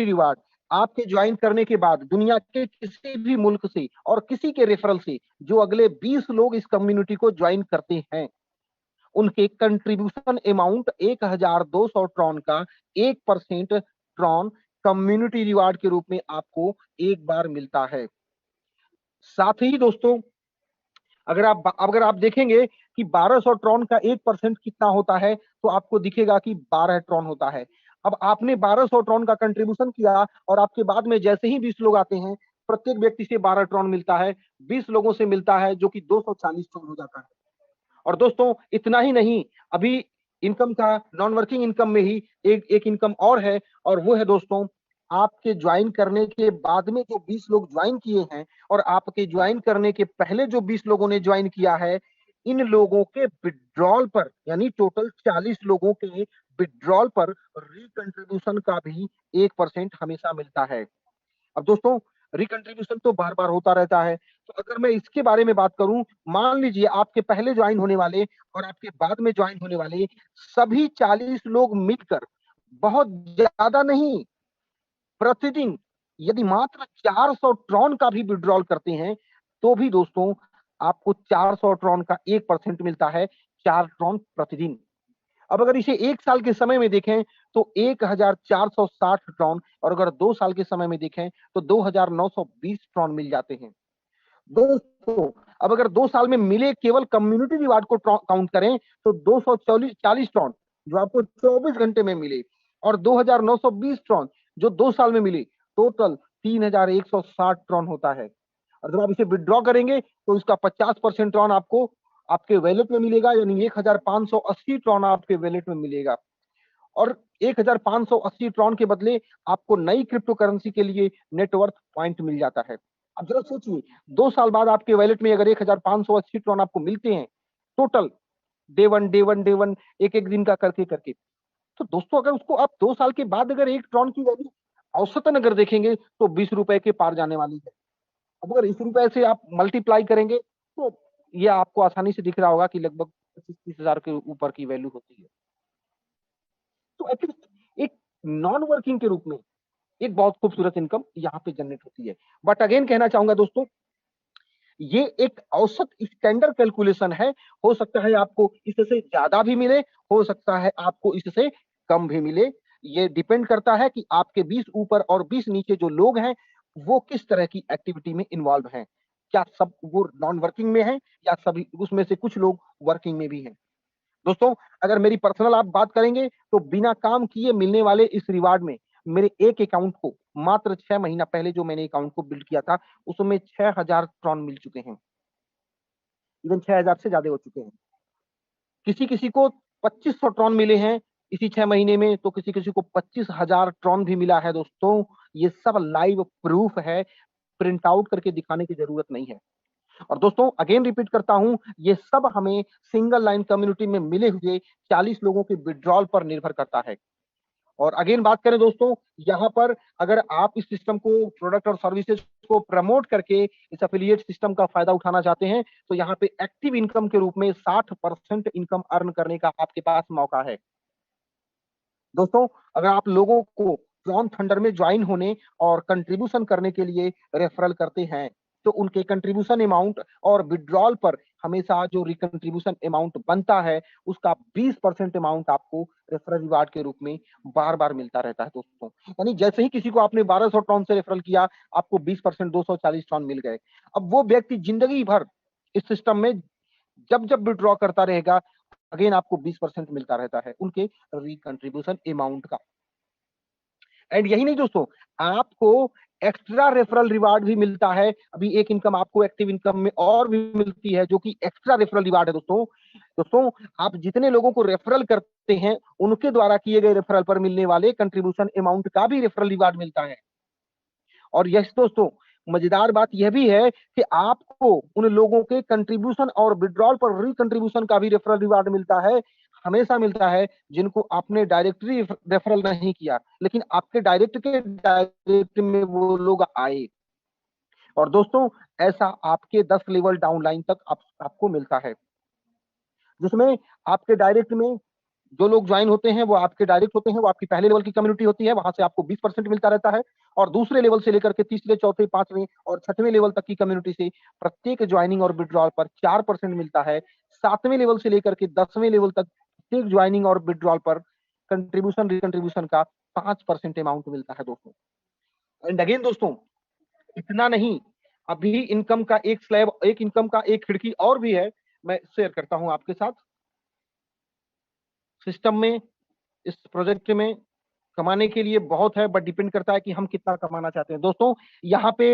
रिवार्ड आपके ज्वाइन करने के बाद दुनिया के किसी भी मुल्क से और किसी के रेफरल से जो अगले 20 लोग इस कम्युनिटी को ज्वाइन करते हैं उनके कंट्रीब्यूशन अमाउंट 1200 ट्रॉन का 1% ट्रॉन कम्युनिटी रिवार्ड के रूप में आपको एक बार मिलता है। साथ ही दोस्तों अगर आप देखेंगे कि 1200 ट्रॉन का 1% कितना होता है तो आपको दिखेगा कि 12 ट्रॉन होता है। अब आपने 1200 ट्रॉन का कंट्रीब्यूशन किया और आपके बाद में जैसे ही 20 लोग आते हैं प्रत्येक व्यक्ति से 12 ट्रॉन मिलता है, 20 लोगों से मिलता है जो कि 240 ट्रॉन हो जाता है। और दोस्तों इतना ही नहीं, अभी इनकम का नॉन वर्किंग इनकम में ही एक इनकम और है और वो है दोस्तों आपके ज्वाइन करने के बाद में जो 20 लोग ज्वाइन किए हैं और आपके ज्वाइन करने के पहले जो 20 लोगों ने ज्वाइन किया है इन लोगों के विड्रॉल पर, यानी टोटल 40 लोगों के विड्रॉल पर रिकंट्रीब्यूशन का भी 1% हमेशा मिलता है। अब दोस्तों रिकंट्रीब्यूशन तो बार बार होता रहता है, तो अगर मैं इसके बारे में बात करूं, मान लीजिए आपके पहले ज्वाइन होने वाले और आपके बाद में ज्वाइन होने वाले सभी 40 लोग मिलकर बहुत ज्यादा नहीं, प्रतिदिन यदि मात्र 400 ट्रॉन का भी विड्रॉल करते हैं तो भी दोस्तों आपको 400 ट्रॉन का 1% मिलता है, 4 ट्रॉन प्रतिदिन। अब अगर इसे 1 साल के समय में देखें तो 1460 ट्रॉन, और अगर 2 साल के समय में देखें तो 2920 ट्रॉन मिल जाते हैं। दोस्तों, अब अगर 2 साल में मिले केवल कम्युनिटी रिवार्ड को काउंट करें तो 240 ट्रॉन जो आपको 24 घंटे में मिले, और 2920 ट्रॉन जो 2 साल में मिले, टोटल 3160 ट्रॉन होता है। और जब आप इसे विड्रॉ करेंगे तो इसका 50% ट्रॉन आपको आपके वैलेट में मिलेगा, यानी 1580 ट्रॉन आपके वैलेट में मिलेगा। और 1580 ट्रॉन के बदले आपको नई क्रिप्टो करेंसी के लिए नेटवर्थ पॉइंट मिल जाता है। अब जरा सोचिए, 2 साल बाद आपके वैलेट में अगर 1580 ट्रॉन आपको मिलते हैं, टोटल डे वन एक एक दिन का करके करके, तो दोस्तों अगर उसको आप 2 साल के बाद अगर एक ट्रॉन की वैल्यू औसतन अगर देखेंगे तो 20 रुपए के पार जाने वाली है। अब अगर इस रुपए से आप मल्टीप्लाई करेंगे तो ये आपको आसानी से दिख रहा होगा कि लगभग 25-30 हजार के ऊपर की वैल्यू होती है। तो एटलीस्ट एक नॉन वर्किंग के रूप में एक बहुत खूबसूरत इनकम यहाँ पे जनरेट होती है। बट अगेन कहना चाहूंगा दोस्तों, ये एक औसत स्टैंडर्ड कैलकुलेशन है। हो सकता है आपको इससे ज्यादा भी मिले, हो सकता है आपको इससे कम भी मिले। ये डिपेंड करता है कि आपके 20 ऊपर और 20 नीचे जो लोग हैं वो किस तरह की एक्टिविटी में इन्वॉल्व हैं। क्या सब वो नॉन वर्किंग में है या सभी उसमें से कुछ लोग वर्किंग में भी हैं। दोस्तों, अगर मेरी पर्सनल आप बात करेंगे तो बिना काम किए मिलने वाले इस रिवार्ड में मेरे एक अकाउंट को मात्र 6 महीना पहले जो मैंने अकाउंट को बिल्ड किया था उसमें 6000 ट्रॉन मिल चुके हैं। इवन 6000 से ज्यादा हो चुके हैं। किसी किसी को 2500 ट्रॉन मिले हैं इसी 6 महीने में, तो किसी किसी को 25,000 ट्रॉन भी मिला है। दोस्तों, ये सब लाइव प्रूफ है, प्रिंट आउट करके दिखाने की जरूरत नहीं है। और दोस्तों अगेन रिपीट करता हूं, ये सब हमें सिंगल लाइन कम्युनिटी में मिले हुए 40 लोगों के विड्रॉल पर निर्भर करता है। और अगेन बात करें दोस्तों, यहाँ पर अगर आप इस सिस्टम को, प्रोडक्ट और सर्विसेज को प्रमोट करके इस एफिलिएट सिस्टम का फायदा उठाना चाहते हैं तो यहाँ पे एक्टिव इनकम के रूप में 60% इनकम अर्न करने का आपके पास मौका है। दोस्तों, अगर आप लोगों को ट्रॉन थंडर में ज्वाइन होने और कंट्रीब्यूशन करने के लिए रेफरल करते हैं तो उनके कंट्रीब्यूशन अमाउंट और विड्रॉल पर हमेशा जो रिकंट्रीब्यूशन अमाउंट बनता है उसका 20% अमाउंट आपको रेफरल रिवार्ड के रूप में बार बार मिलता रहता है। दोस्तों, यानी जैसे ही किसी को आपने 1200 ट्रॉन से रेफरल किया, आपको 20% 240 ट्रॉन मिल गए। अब वो व्यक्ति जिंदगी भर इस सिस्टम में जब जब विड्रॉ करता रहेगा, अगेन आपको 20% मिलता रहता है उनके रिकंट्रीब्यूशन अमाउंट का। एंड यही नहीं दोस्तों, आपको एक्स्ट्रा रेफरल रिवार्ड भी मिलता है। अभी एक इनकम आपको एक्टिव इनकम में और भी मिलती है जो कि एक्स्ट्रा रेफरल रिवार्ड है। दोस्तों आप जितने लोगों को रेफरल करते हैं उनके द्वारा किए गए रेफरल पर मिलने वाले कंट्रीब्यूशन अमाउंट का भी रेफरल रिवार्ड मिलता है। और यस दोस्तों, मजेदार बात यह भी है कि आपको उन लोगों के कंट्रीब्यूशन और विड्रॉल पर रिकंट्रीब्यूशन का भी रेफरल रिवार्ड मिलता है, हमेशा मिलता है, जिनको आपने डायरेक्टली रेफरल नहीं किया लेकिन आपके डायरेक्ट में वो लोग आए। और दोस्तों, ऐसा आपके 10 लेवल डाउन लाइन तक आपको मिलता है, जिसमें आपके डायरेक्ट में जो लोग ज्वाइन होते हैं वो आपके डायरेक्ट होते हैं, वो आपकी पहले लेवल की कम्युनिटी होती है, वहां से आपको 20% मिलता रहता है। और दूसरे लेवल से लेकर के तीसरे, चौथे, पांचवें और छठवें लेवल तक की कम्युनिटी से प्रत्येक ज्वाइनिंग और विड्रॉल पर 4% मिलता है। 7वें लेवल से लेकर के 10वें लेवल तक प्रत्येक ज्वाइनिंग और विड्रॉल पर कंट्रीब्यूशन रिकंट्रीब्यूशन का 5% अमाउंट मिलता है। दोस्तों, एंड अगेन दोस्तों, इतना नहीं, अभी इनकम का एक स्लैब, एक इनकम का एक खिड़की और भी है, मैं शेयर करता हूं आपके साथ। सिस्टम में, इस प्रोजेक्ट में कमाने के लिए बहुत है, बट डिपेंड करता है कि हम कितना कमाना चाहते हैं। दोस्तों, यहाँ पे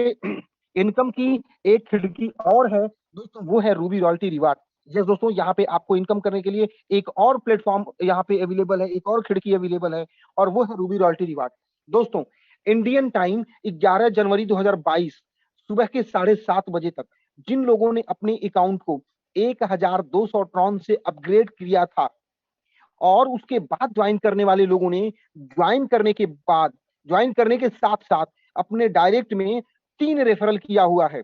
इनकम की एक खिड़की और है दोस्तों, वो है रूबी रॉयल्टी रिवार्ड। यस दोस्तों, यहाँ पे आपको इनकम करने के लिए एक और प्लेटफॉर्म यहाँ पे अवेलेबल है, एक और खिड़की अवेलेबल है, और वो है रूबी रॉयल्टी रिवार्ड। दोस्तों, इंडियन टाइम 11 जनवरी 2022 सुबह के 7:30 बजे तक जिन लोगों ने अपने अकाउंट को 1200 ट्रॉन से अपग्रेड किया था और उसके बाद ज्वाइन करने वाले लोगों ने ज्वाइन करने के साथ साथ अपने डायरेक्ट में 3 रेफरल किया हुआ है,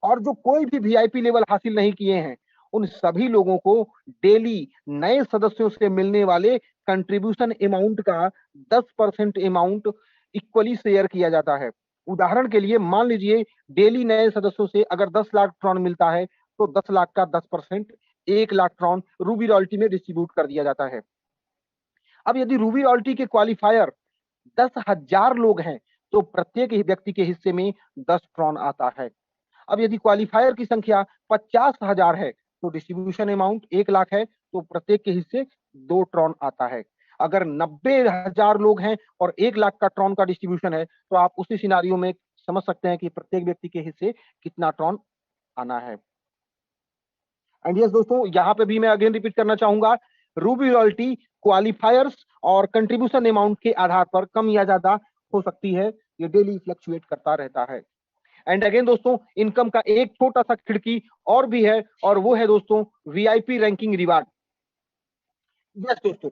और जो कोई भी वीआईपी लेवल हासिल नहीं किए हैं उन सभी लोगों को डेली नए सदस्यों से मिलने वाले कंट्रीब्यूशन अमाउंट का 10% अमाउंट इक्वली शेयर किया जाता है। उदाहरण के लिए मान लीजिए डेली नए सदस्यों से अगर 10 लाख ट्रॉन मिलता है तो 10 लाख का 10% 1 लाख ट्रॉन रूबी रॉयल्टी में डिस्ट्रीब्यूट कर दिया जाता है। अब यदि रूबी रॉयल्टी के क्वालिफायर 10,000 लोग हैं तो प्रत्येक ही व्यक्ति के हिस्से में 10 ट्रॉन आता है। अब यदि क्वालिफायर की संख्या 50,000 है तो डिस्ट्रीब्यूशन अमाउंट 1 लाख है, तो प्रत्येक के हिस्से 2 ट्रॉन आता है। अगर 90,000 लोग हैं और 1 लाख का ट्रॉन का डिस्ट्रीब्यूशन है तो आप उसी सिनारियो में समझ सकते हैं कि प्रत्येक व्यक्ति के हिस्से कितना ट्रॉन आना है। एंड यस दोस्तों, यहाँ पे भी मैं अगेन रिपीट करना चाहूंगा, रूबी रॉयल्टी क्वालिफायर्स और कंट्रीब्यूशन अमाउंट के आधार पर कम या ज्यादा हो सकती है, ये डेली फ्लक्चुएट करता रहता है। एंड अगेन दोस्तों, इनकम का एक छोटा सा खिड़की और भी है, और वो है दोस्तों वीआईपी रैंकिंग रिवार्ड। यस दोस्तों,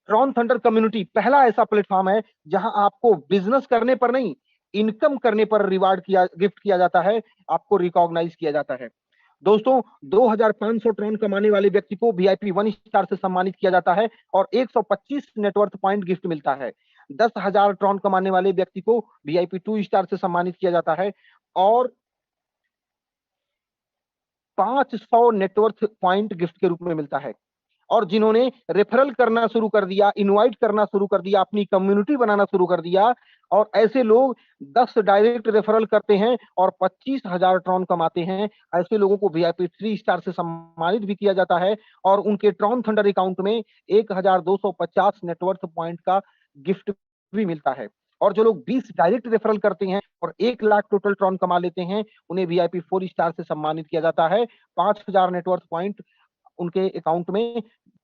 ट्रॉन थंडर कम्युनिटी पहला ऐसा प्लेटफॉर्म है जहां आपको बिजनेस करने पर नहीं, इनकम करने पर रिवार्ड गिफ्ट किया जाता है, आपको रिकॉग्नाइज किया जाता है। दोस्तों 2500 ट्रॉन कमाने वाले व्यक्ति को वीआईपी 1 स्टार से सम्मानित किया जाता है और 125 नेटवर्थ पॉइंट गिफ्ट मिलता है। 10,000 ट्रॉन कमाने वाले व्यक्ति को वीआईपी 2 स्टार से सम्मानित किया जाता है और 500 नेटवर्थ पॉइंट गिफ्ट के रूप में मिलता है। और जिन्होंने रेफरल करना शुरू कर दिया, इनवाइट करना शुरू कर दिया, अपनी कम्युनिटी बनाना शुरू कर दिया, और ऐसे लोग 10 डायरेक्ट रेफरल करते हैं और 25,000 ट्रॉन कमाते हैं, ऐसे लोगों को वीआईपी 3 स्टार से सम्मानित भी किया जाता है और उनके ट्रॉन थंडर अकाउंट में 1250 नेटवर्थ पॉइंट का गिफ्ट भी मिलता है। और जो लोग 20 डायरेक्ट रेफरल करते हैं और 1 लाख टोटल ट्रॉन कमा लेते हैं, उन्हें वीआईपी 4 स्टार से सम्मानित किया जाता है। 5,000 नेटवर्थ पॉइंट उनके अकाउंट में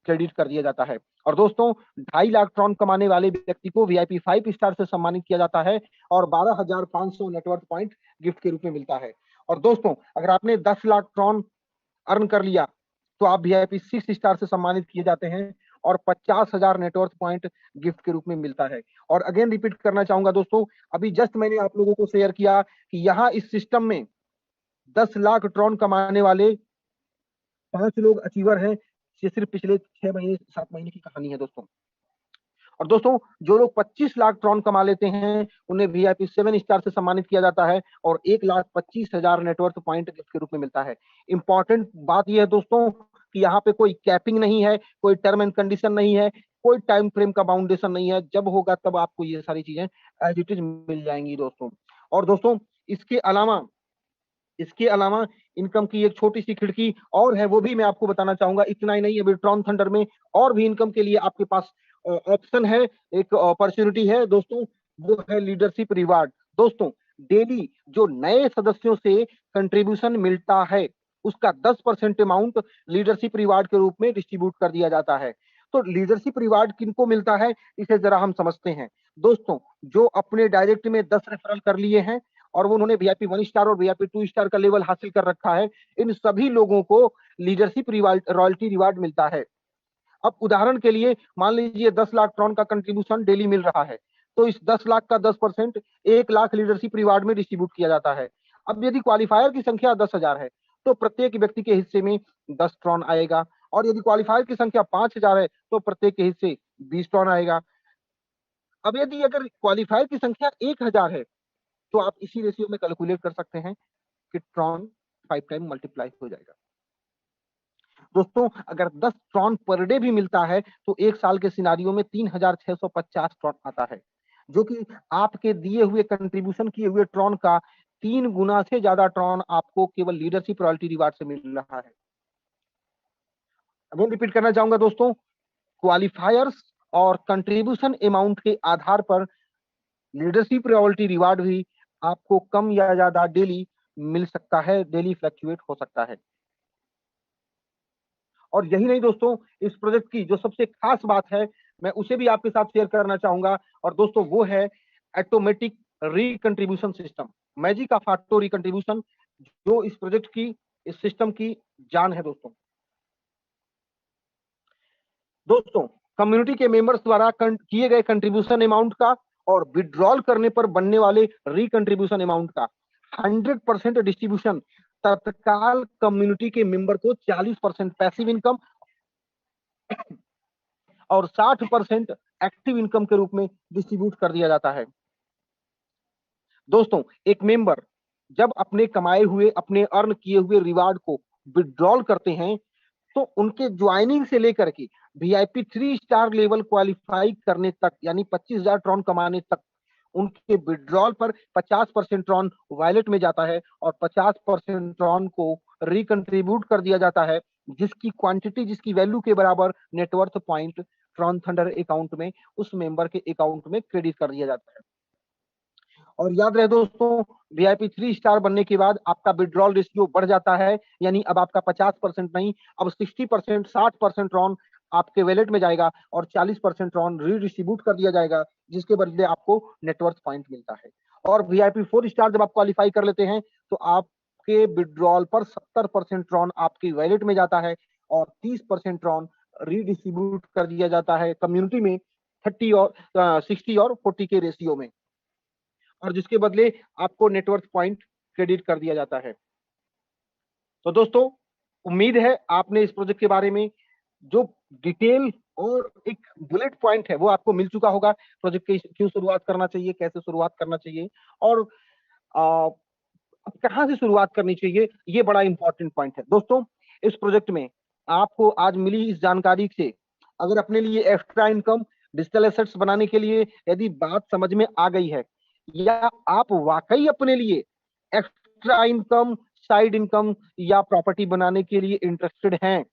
क्रेडिट कर दिया जाता है। और दोस्तों 2.5 लाख ट्रॉन कमाने वाले व्यक्ति को वीआईपी 5 स्टार से सम्मानित किया जाता है और 12,500 नेटवर्थ पॉइंट गिफ्ट के रूप में मिलता है। और दोस्तों अगर आपने 10 लाख ट्रॉन अर्न कर लिया तो आप वीआईपी 6 स्टार से सम्मानित किए जाते हैं और 50,000 नेटवर्थ पॉइंट गिफ्ट के रूप में मिलता है। और अगेन रिपीट करना चाहूंगा दोस्तों, अभी जस्ट मैंने आप लोगों को शेयर किया कि यहाँ इस सिस्टम में 10 लाख ट्रॉन कमाने वाले 5 लोग अचीवर हैं। ये सिर्फ पिछले 6 महीने 7 महीने की कहानी है दोस्तों। और दोस्तों जो लोग 25 लाख ट्रॉन कमा लेते हैं उन्हें वीआईपी 7 स्टार से सम्मानित किया जाता है और 1,25,000 नेटवर्थ पॉइंट गिफ्ट के रूप में मिलता है। इंपॉर्टेंट बात यह है दोस्तों कि यहाँ पे कोई कैपिंग नहीं है, कोई टर्म एंड कंडीशन नहीं है, कोई टाइम फ्रेम का बाउंडेशन नहीं है। जब होगा तब आपको ये सारी चीजें एज इट इज मिल जाएंगी दोस्तों। और दोस्तों इसके अलावा इनकम की एक छोटी सी खिड़की और है, वो भी मैं आपको बताना चाहूंगा। इतना ही नहीं, अभी ट्रॉन थंडर में और भी इनकम के लिए आपके पास ऑप्शन है, एक अपॉर्चुनिटी है दोस्तों, वो है लीडरशिप रिवार्ड। दोस्तों डेली जो नए सदस्यों से कंट्रीब्यूशन मिलता है उसका 10% अमाउंट लीडरशिप रिवार्ड के रूप में डिस्ट्रीब्यूट कर दिया जाता है। तो लीडरशिप रिवार्ड किनको मिलता है इसे जरा हम समझते हैं। दोस्तों जो अपने डायरेक्ट में 10 रेफरल कर लिए हैं और वो उन्होंने वीआईपी 1 स्टार और वीआईपी 2 स्टार का लेवल हासिल कर रखा है, इन सभी लोगों को लीडरशिप रॉयल्टी रिवार्ड मिलता है। अब उदाहरण के लिए मान लीजिए 10 लाख ट्रॉन का कंट्रीब्यूशन डेली मिल रहा है, तो इस 10 लाख का 10% 1 लाख लीडरशिप रिवार्ड में डिस्ट्रीब्यूट किया जाता है। अब यदि क्वालिफायर की संख्या 10,000 है तो प्रत्येक व्यक्ति के हिस्से में 10 ट्रॉन आएगा, और यदि क्वालिफायर की संख्या 5,000 है तो प्रत्येक के हिस्से 20 ट्रॉन आएगा। अब यदि अगर क्वालिफायर की संख्या 1,000 है तो आप इसी रेशियो में कैलकुलेट कर सकते हैं कि ट्रॉन 5 टाइम मल्टीप्लाई हो जाएगा। दोस्तों अगर 10 ट्रॉन पर डे भी मिलता है तो एक साल के सिनारियो में 3,650 ट्रॉन आता है, जो कि आपके दिए हुए कंट्रीब्यूशन किए हुए ट्रॉन का 3 गुना से ज्यादा ट्रॉन आपको केवल लीडरशिप रॉयल्टी रिवार्ड से मिल रहा है। अगेन रिपीट करना चाहूंगा दोस्तों, क्वालिफायर्स और कंट्रीब्यूशन अमाउंट के आधार पर लीडरशिप रॉयल्टी रिवार्ड भी आपको कम या ज्यादा डेली मिल सकता है, डेली फ्लक्चुएट हो सकता है। और यही नहीं दोस्तों, इस प्रोजेक्ट की जो सबसे खास बात है मैं उसे भी आपके साथ शेयर करना चाहूंगा, और दोस्तों वो है automatic recontribution system, magic of auto recontribution, जो इस प्रोजेक्ट की, इस सिस्टम की जान है दोस्तों। दोस्तों कम्युनिटी के मेंबर्स द्वारा किए गए कंट्रीब्यूशन अमाउंट का और विड्रॉल करने पर बनने वाले रिकंट्रीब्यूशन अमाउंट का 100% डिस्ट्रीब्यूशन तत्काल कम्युनिटी के मेंबर को 40% पैसिव इनकम और 60% एक्टिव इनकम के रूप में डिस्ट्रीब्यूट कर दिया जाता है। दोस्तों एक मेंबर जब अपने कमाए हुए, अपने अर्न किए हुए रिवार्ड को विड्रॉल करते हैं तो उनके ज्वाइनिंग से लेकर के VIP 3 स्टार लेवल क्वालिफाई करने तक, यानी 25,000 ट्रॉन कमाने तक, उनके विड्रॉल पर 50% ट्रॉन वॉलेट में जाता है और 50% ट्रॉन को रिकंट्रीब्यूट कर दिया जाता है, जिसकी क्वांटिटी, जिसकी वैल्यू के बराबर net worth point Tron thunder account में, उस मेंबर के अकाउंट में क्रेडिट कर दिया जाता है। और याद रहे दोस्तों, VIP 3 स्टार बनने के बाद आपका विड्रॉल रेशियो बढ़ जाता है, यानी अब आपका 50% नहीं, अब 60%, 60% रॉन आपके वैलेट में जाएगा और 40% रॉन रीडिस्ट्रीब्यूट कर दिया जाएगा, जिसके बदले आपको नेटवर्थ पॉइंट मिलता है। और VIP 4 स्टार जब आप क्वालिफाई कर लेते हैं तो आपके विड्रॉल पर 70% रॉन आपके वैलेट में जाता है और 30% रॉन रीडिस्ट्रीब्यूट कर दिया जाता है कम्युनिटी में 60 और 40 के रेशियो में, और जिसके बदले आपको नेटवर्थ पॉइंट क्रेडिट कर दिया जाता है। तो दोस्तों, उम्मीद है आपने इस प्रोजेक्ट के बारे में जो डिटेल और एक बुलेट पॉइंट है वो आपको मिल चुका होगा। प्रोजेक्ट की क्यों शुरुआत करना चाहिए, कैसे शुरुआत करना चाहिए और अब कहां से शुरुआत करनी चाहिए, ये बड़ा इंपॉर्टेंट पॉइंट है। दोस्तों, इस प्रोजेक्ट में आपको आज मिली इस जानकारी से अगर अपने लिए एक्स्ट्रा इनकम, डिजिटल एसेट्स बनाने के लिए यदि बात समझ में आ गई है, या आप वाकई अपने लिए एक्स्ट्रा इनकम, साइड इनकम या प्रॉपर्टी बनाने के लिए इंटरेस्टेड हैं,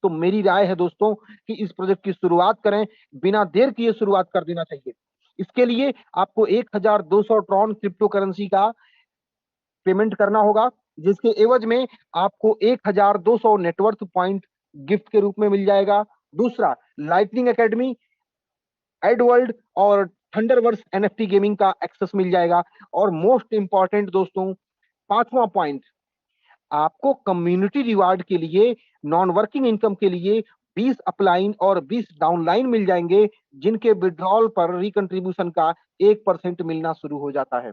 तो मेरी राय है दोस्तों कि इस प्रोजेक्ट की शुरुआत करें, बिना देर किए शुरुआत कर देना चाहिए। इसके लिए आपको 1200 ट्रॉन क्रिप्टो करेंसी का पेमेंट करना होगा, जिसके एवज में आपको 1200 नेटवर्थ पॉइंट गिफ्ट के रूप में मिल जाएगा। दूसरा, लाइटनिंग एकेडमी, एडवर्ल्ड और थंडरवर्स NFT गेमिंग का एक्सेस मिल जाएगा। और मोस्ट इंपॉर्टेंट दोस्तों, पांचवा पॉइंट, आपको कम्युनिटी रिवार्ड के लिए, नॉन वर्किंग इनकम के लिए 20 अपलाइन और 20 डाउनलाइन मिल जाएंगे, जिनके विड्रॉल पर रिकंट्रीब्यूशन का 1% मिलना शुरू हो जाता है।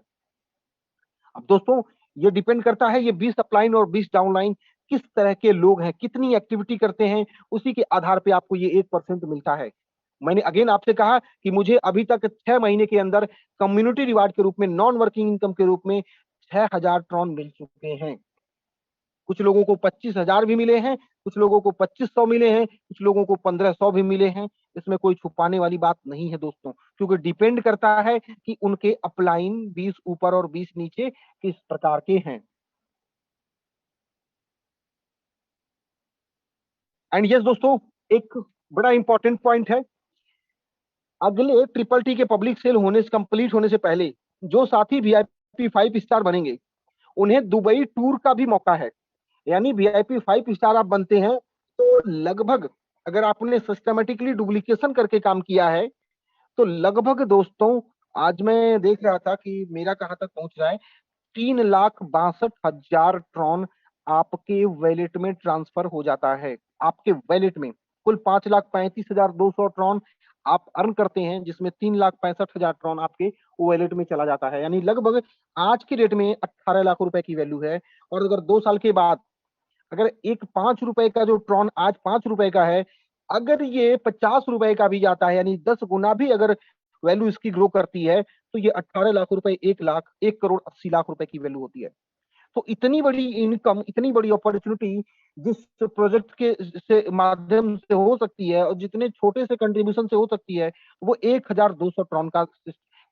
अब दोस्तों, ये डिपेंड करता है, ये 20 अपलाइन और 20 डाउनलाइन किस तरह के लोग हैं, कितनी एक्टिविटी करते हैं, उसी के आधार पे आपको ये 1% मिलता है। मैंने अगेन आपसे कहा कि मुझे अभी तक 6 महीने के अंदर कम्युनिटी रिवार्ड के रूप में, नॉन वर्किंग इनकम के रूप में 6000 ट्रॉन मिल चुके हैं। कुछ लोगों को 25,000 भी मिले हैं, कुछ लोगों को 2500 मिले हैं, कुछ लोगों को 1500 भी मिले हैं। इसमें कोई छुपाने वाली बात नहीं है दोस्तों, क्योंकि डिपेंड करता है कि उनके अपलाइन 20 ऊपर और 20 नीचे किस प्रकार के हैं। एंड यस दोस्तों, एक बड़ा इंपॉर्टेंट पॉइंट है, अगले ट्रिपल टी के पब्लिक सेल होने से, कंप्लीट होने से पहले जो साथी VIP 5 स्टार बनेंगे, उन्हें दुबई टूर का भी मौका है। यानी VIP 5 स्टार आप बनते हैं तो लगभग, अगर आपने सिस्टमेटिकली डुप्लीकेशन करके काम किया है, तो लगभग दोस्तों, आज मैं देख रहा था कि मेरा कहां तक पहुंच रहा है, 3,62,000 ट्रॉन आपके वैलेट में ट्रांसफर हो जाता है। आपके वैलेट में कुल 5,35,200 ट्रॉन आप अर्न करते हैं, जिसमें 3,65,000 ट्रॉन आपके वैलेट में चला जाता है। यानी लगभग आज की डेट में 18 लाख रुपए की वैल्यू है। और अगर 2 साल के बाद, अगर एक 5 रुपए का जो ट्रॉन आज 5 रुपए का है, अगर ये 50 रुपए का भी जाता है, यानी 10 गुना भी अगर वैल्यू इसकी ग्रो करती है, तो ये 18 लाख रुपए 1,80,00,000 रुपए की वैल्यू होती है। तो इतनी बड़ी इनकम, इतनी बड़ी अपॉर्चुनिटी जिस प्रोजेक्ट के से माध्यम से हो सकती है, और जितने छोटे से कंट्रीब्यूशन से हो सकती है, वो 1,200 ट्रॉन का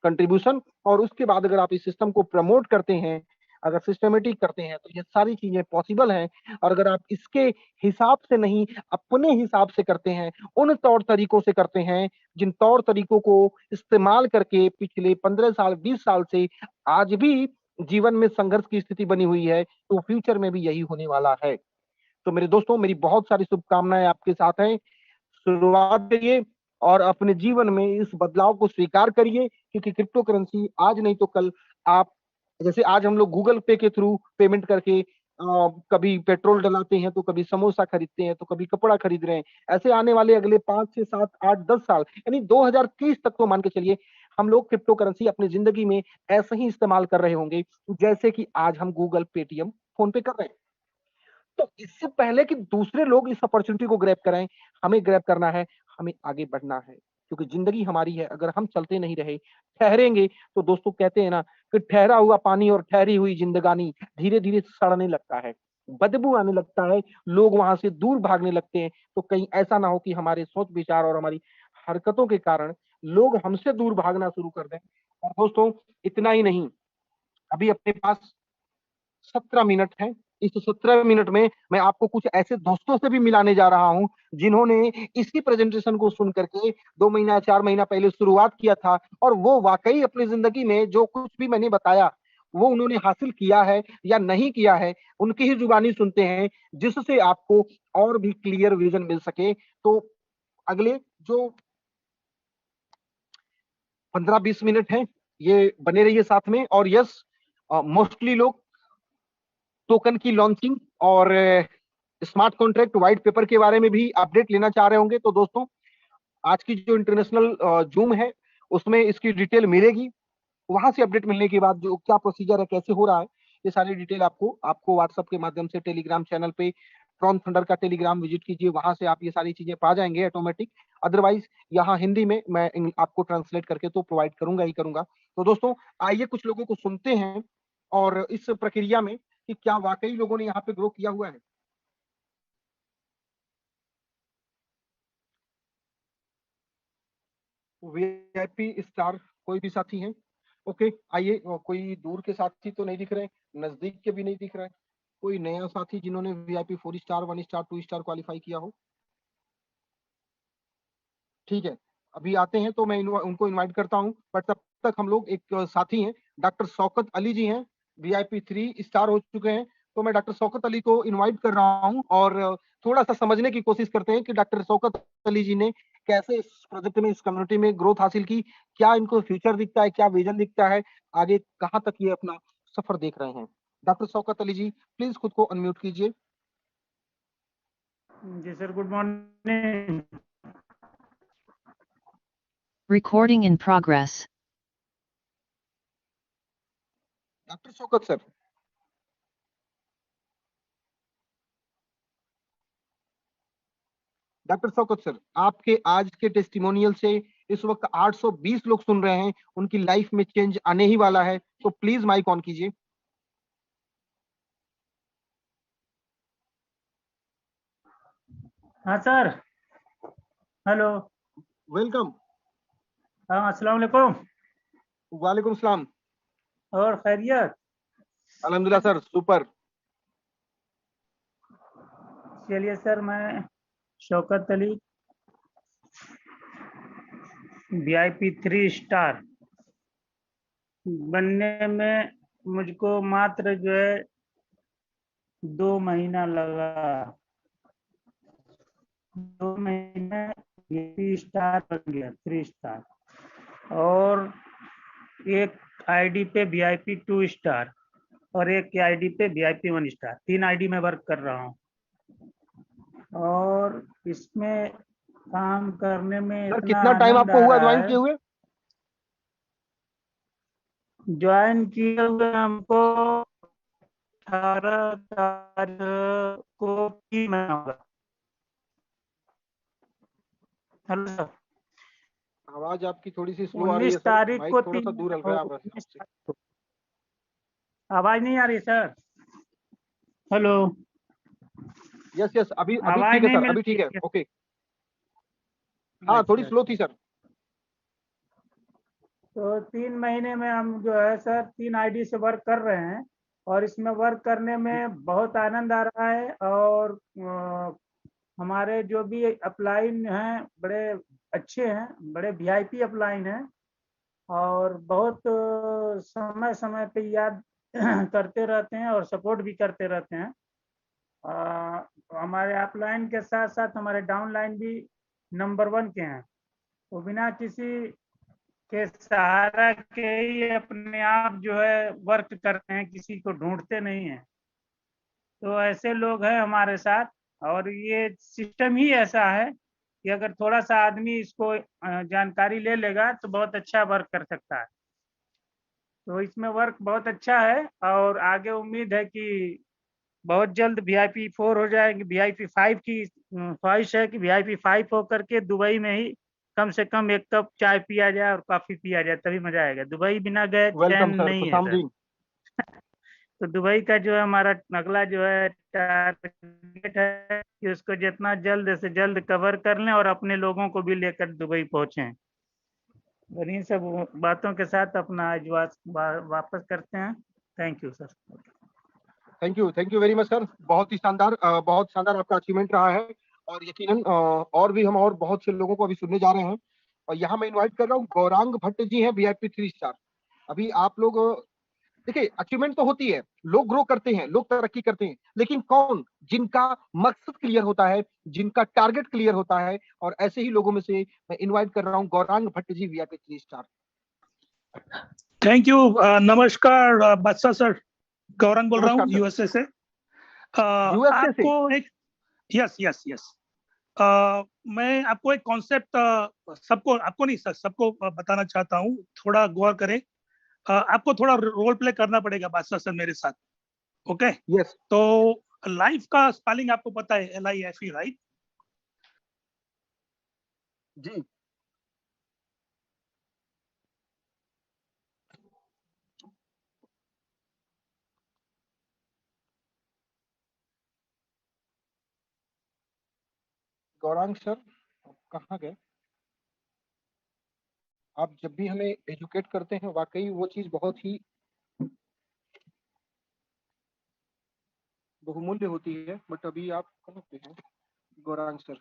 कंट्रीब्यूशन। और उसके बाद अगर आप इस सिस्टम को प्रमोट करते हैं, अगर सिस्टमेटिक करते हैं, तो ये सारी चीजें पॉसिबल हैं। और अगर आप इसके हिसाब से नहीं, अपने हिसाब से करते हैं, उन तौर तरीकों से करते हैं जिन तौर तरीकों को इस्तेमाल करके पिछले 15 साल, 20 साल से आज भी जीवन में संघर्ष की स्थिति बनी हुई है, तो फ्यूचर में भी यही होने वाला है। तो मेरे दोस्तों, मेरी बहुत सारी शुभकामनाएं आपके साथ हैं। शुरुआत करिए और अपने जीवन में इस बदलाव को स्वीकार करिए, क्योंकि क्रिप्टो करेंसी आज नहीं तो कल, आप जैसे आज हम लोग गूगल पे के थ्रू पेमेंट करके कभी पेट्रोल डलाते हैं, तो कभी समोसा खरीदते हैं, तो कभी कपड़ा खरीद रहे हैं, ऐसे आने वाले अगले 5 से 7, 8, 10 साल, यानी 2030 तक तो मान के चलिए, हम लोग क्रिप्टो करेंसी अपनी जिंदगी में ऐसे ही इस्तेमाल कर रहे होंगे, जैसे कि आज हम गूगल, पेटीएम, फोन पे कर रहे हैं। तो इससे पहले कि दूसरे लोग इस अपॉर्चुनिटी को ग्रैब करें, हमें ग्रैब करना है, हमें आगे बढ़ना है, क्योंकि जिंदगी हमारी है। अगर हम चलते नहीं रहे, ठहरेंगे, तो दोस्तों कहते हैं ना कि ठहरा हुआ पानी और ठहरी हुई जिंदगानी धीरे धीरे सड़ने लगता है। बदबू आने लगता है, लोग वहां से दूर भागने लगते हैं। तो कहीं ऐसा ना हो कि हमारे सोच विचार और हमारी हरकतों के कारण लोग हमसे दूर भागना शुरू कर दें। और दोस्तों, इतना ही नहीं, अभी अपने पास 17 मिनट है। इस 17 मिनट में मैं आपको कुछ ऐसे दोस्तों से भी मिलाने जा रहा हूं जिन्होंने इसी प्रेजेंटेशन को सुन करके 2 महीना 4 महीना पहले शुरुआत किया था, और वो वाकई अपनी जिंदगी में जो कुछ भी मैंने बताया वो उन्होंने हासिल किया है या नहीं किया है, उनकी ही जुबानी सुनते हैं, जिससे आपको और भी क्लियर विजन मिल सके। तो अगले जो 15-20 मिनट है, ये बने रहिए साथ में। और यस, मोस्टली लोग टोकन की लॉन्चिंग और स्मार्ट कॉन्ट्रैक्ट व्हाइट पेपर के बारे में भी अपडेट लेना चाह रहे होंगे। तो दोस्तों, आज की जो इंटरनेशनल जूम है उसमें इसकी डिटेल मिलेगी। वहां से अपडेट मिलने के बाद जो क्या प्रोसीजर है, कैसे हो रहा है, ये सारी डिटेल आपको आपको व्हाट्सएप के माध्यम से टेलीग्राम चैनल पे ट्रॉन थंडर का टेलीग्राम विजिट कीजिए, वहां से आप ये सारी चीजें पा जाएंगे ऑटोमेटिक। अदरवाइज यहाँ हिंदी में मैं आपको ट्रांसलेट करके तो प्रोवाइड करूंगा ही करूंगा। तो दोस्तों, आइए कुछ लोगों को सुनते हैं और इस प्रक्रिया में कि क्या वाकई लोगों ने यहाँ पे ग्रो किया हुआ है। वीआईपी स्टार कोई भी साथी हैं? ओके, आइए। कोई दूर के साथी तो नहीं दिख रहे, नजदीक के भी नहीं दिख रहे। कोई नया साथी जिन्होंने VIP 4 star 1 star 2 star qualify किया हो? ठीक है, अभी आते हैं तो मैं उनको इनवाइट करता हूं। बट तब तक हम लोग एक साथी हैं, डॉक्टर शौकत अली जी हैं, वीआईपी 3 स्टार हो चुके हैं। तो मैं डॉक्टर शौकत अली को इनवाइट कर रहा हूं और थोड़ा सा समझने की कोशिश करते हैं कि डॉक्टर शौकत अली जी ने कैसे इस प्रोजेक्ट में, इस कम्युनिटी में ग्रोथ हासिल की, क्या इनको फ्यूचर दिखता है, क्या विजन दिखता है, आगे कहाँ तक ये अपना सफर देख रहे हैं। डॉक्टर शौकत अली जी, प्लीज खुद को अनम्यूट कीजिए। जी sir, good morning. Recording in progress. Doctor Shaukat sir, doctor Shaukat sir, आपके आज के टेस्टिमोनियल से इस वक्त 820 लोग सुन रहे हैं, उनकी लाइफ में चेंज आने ही वाला है। तो प्लीज माइक ऑन कीजिए। हाँ सर, हेलो। वेलकम। हाँ, अस्सलाम वालेकुम। वालेकुम सलाम। और खैरियत? अल्हम्दुलिल्लाह सर, सुपर। चलिए सर, मैं शौकत अली, वीआईपी 3 स्टार बनने में मुझको मात्र जो है 2 महीना लगा। 2 महीने वीआईपी स्टार बन गया, 3 स्टार। और एक आईडी पे वीआईपी 2 स्टार और एक आईडी पे वीआईपी 1 स्टार, 3 आईडी में वर्क कर रहा हूँ। और इसमें काम करने में सर, इतना कितना टाइम आनंद आपको आ हुआ रहा ज्वाइन है। किए हुए? ज्वाइन किए हुए हमको 18 तारीख को की महीना होगा। हेलो सर, आवाज आपकी थोड़ी सी स्लो आ रही है उन्नीस सर, तारीख माइक को थोड़ा सा 3 दूर हल रहा है आपसे। 19 तारीख को। आवाज नहीं आ रही सर? हेलो, यस यस, अभी अभी आवाज ठीक है नहीं सर, मिल अभी ठीक रही है, है? ओके। हाँ, थोड़ी अच्छा स्लो अच्छा। थी सर। तो 3 महीने में हम जो है सर 3 आईडी से वर्क कर रहे हैं, और इसमें वर्क करने में बहुत आनंद आ रहा है। और हमारे जो भी अपलाइन हैं बड़े अच्छे हैं, बड़े वीआईपी अपलाइन हैं, और बहुत समय समय पे याद करते रहते हैं और सपोर्ट भी करते रहते हैं। हमारे अपलाइन के साथ साथ हमारे डाउनलाइन भी नंबर 1 के हैं। वो बिना किसी के सहारा के ही अपने आप जो है वर्क करते हैं, किसी को ढूंढते नहीं हैं। तो ऐसे लोग हैं हमारे साथ। और ये सिस्टम ही ऐसा है कि अगर थोड़ा सा आदमी इसको जानकारी ले लेगा तो बहुत अच्छा वर्क कर सकता है। तो इसमें वर्क बहुत अच्छा है, और आगे उम्मीद है कि बहुत जल्द वीआईपी 4 हो जाएगी। वीआईपी 5 की ख्वाहिश है कि वीआईपी 5 हो करके दुबई में ही कम से कम एक कप चाय पिया जाए और कॉफी पिया जाए, तभी मजा आएगा। दुबई बिना गए चैन वेलकम सर, नहीं है प्रशांत सर। जी। तो दुबई का जो है हमारा अगला जो है टारगेट है कि उसको जितना जल्द से जल्द कवर कर लें और अपने लोगों को भी लेकर दुबई पहुंचें। और इन सब बातों के साथ अपना आज वापस करते हैं। Thank you sir. Thank you very much sir. बहुत शानदार आपका अचीवमेंट रहा है, और यकीनन और भी हम और बहुत से लोगों को अभी सुनने जा रहे हैं। और यहाँ मैं इनवाइट कर रहा हूँ गौरांग भट्ट जी हैं, VIP 3 स्टार। अभी आप लोग देखिए, अचीवमेंट तो होती है, लोग ग्रो करते हैं, लोग तरक्की करते हैं, लेकिन कौन जिनका मकसद क्लियर होता है, जिनका टारगेट क्लियर होता है, और ऐसे ही लोगों में से मैं इनवाइट कर रहा हूँ Gaurang Bhatt ji, VIP 3 star. Thank you. नमस्कार बादशाह सर, गौरंग बोल रहा हूँ नमस्कार USA से। USA से? आपको एक यस मैं आपको एक कॉन्सेप्ट सबको, आपको नहीं सर, सबको बताना चाहता हूँ। थोड़ा गौर करें। आपको थोड़ा रोल प्ले करना पड़ेगा बादशाह सर मेरे साथ, ओके? यस। तो लाइफ का स्पेलिंग आपको पता है, LIFE, राइट? जी। गौरांग सर, आप कहाँ गए? आप जब भी हमें एजुकेट करते हैं, वाकई वो चीज बहुत ही बहुमूल्य होती है, बट अभी आप कहाँ पे हैं गौरांग सर?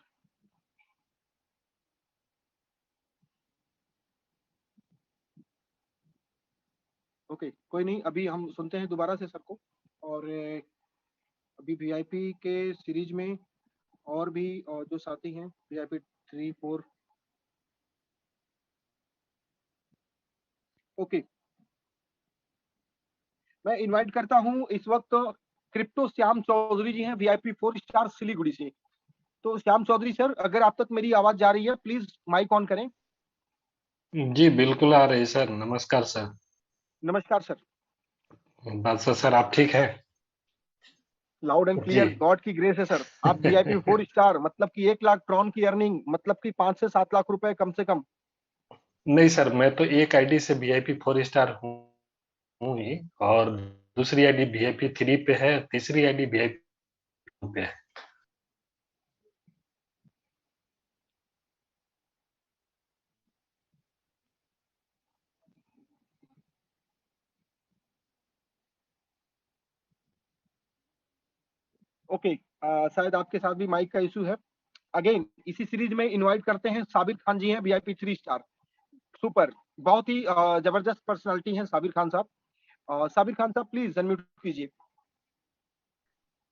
ओके, कोई नहीं, अभी हम सुनते हैं दोबारा से सर को। और अभी VIP के सीरीज में और भी जो साथी हैं, VIP 3, 4। ओके, मैं इनवाइट करता हूं इस वक्त क्रिप्टो श्याम चौधरी जी हैं, VIP 4 स्टार सिलीगुड़ी से। तो श्याम चौधरी सर, अगर आप तक मेरी आवाज जा रही है, प्लीज माइक ऑन करें। जी बिल्कुल आ रही सर। नमस्कार सर। नमस्कार सर। बादशाह सर आप ठीक है? लाउड एंड क्लियर, जी। गॉड की ग्रेस है सर। आप VIP 4 स्टार, मतलब कि 1 लाख ट्रॉन की अर्निंग, मतलब कि 5 से 7 लाख रुपए कम से कम। नहीं सर, मैं तो एक आईडी से VIP 4 स्टार हूँ ही, और दूसरी आईडी VIP 3 पे है, तीसरी आईडी VIP 2 पे है। ओके, शायद आपके साथ भी माइक का इशू है। अगेन इसी सीरीज में इनवाइट करते हैं साबिर खान जी हैं, VIP 3 स्टार। सुपर, बहुत ही जबरदस्त पर्सनालिटी हैं साबिर खान साहब। साबिर खान साहब प्लीज अनम्यूट कीजिए।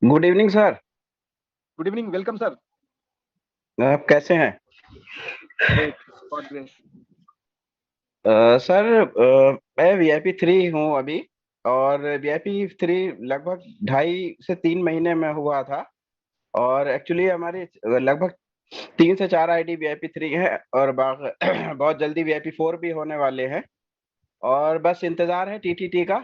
Good evening sir. Good evening, welcome sir. आप कैसे हैं? Great, God grace. सर मैं VIP 3 हूँ अभी, और VIP 3 लगभग 2.5 से 3 महीने में हुआ था। और एक्चुअली हमारी लगभग 3 से 4 आईडी VIP 3 है, और बहुत जल्दी VIP 4 भी होने वाले हैं, और बस इंतजार है TTT का।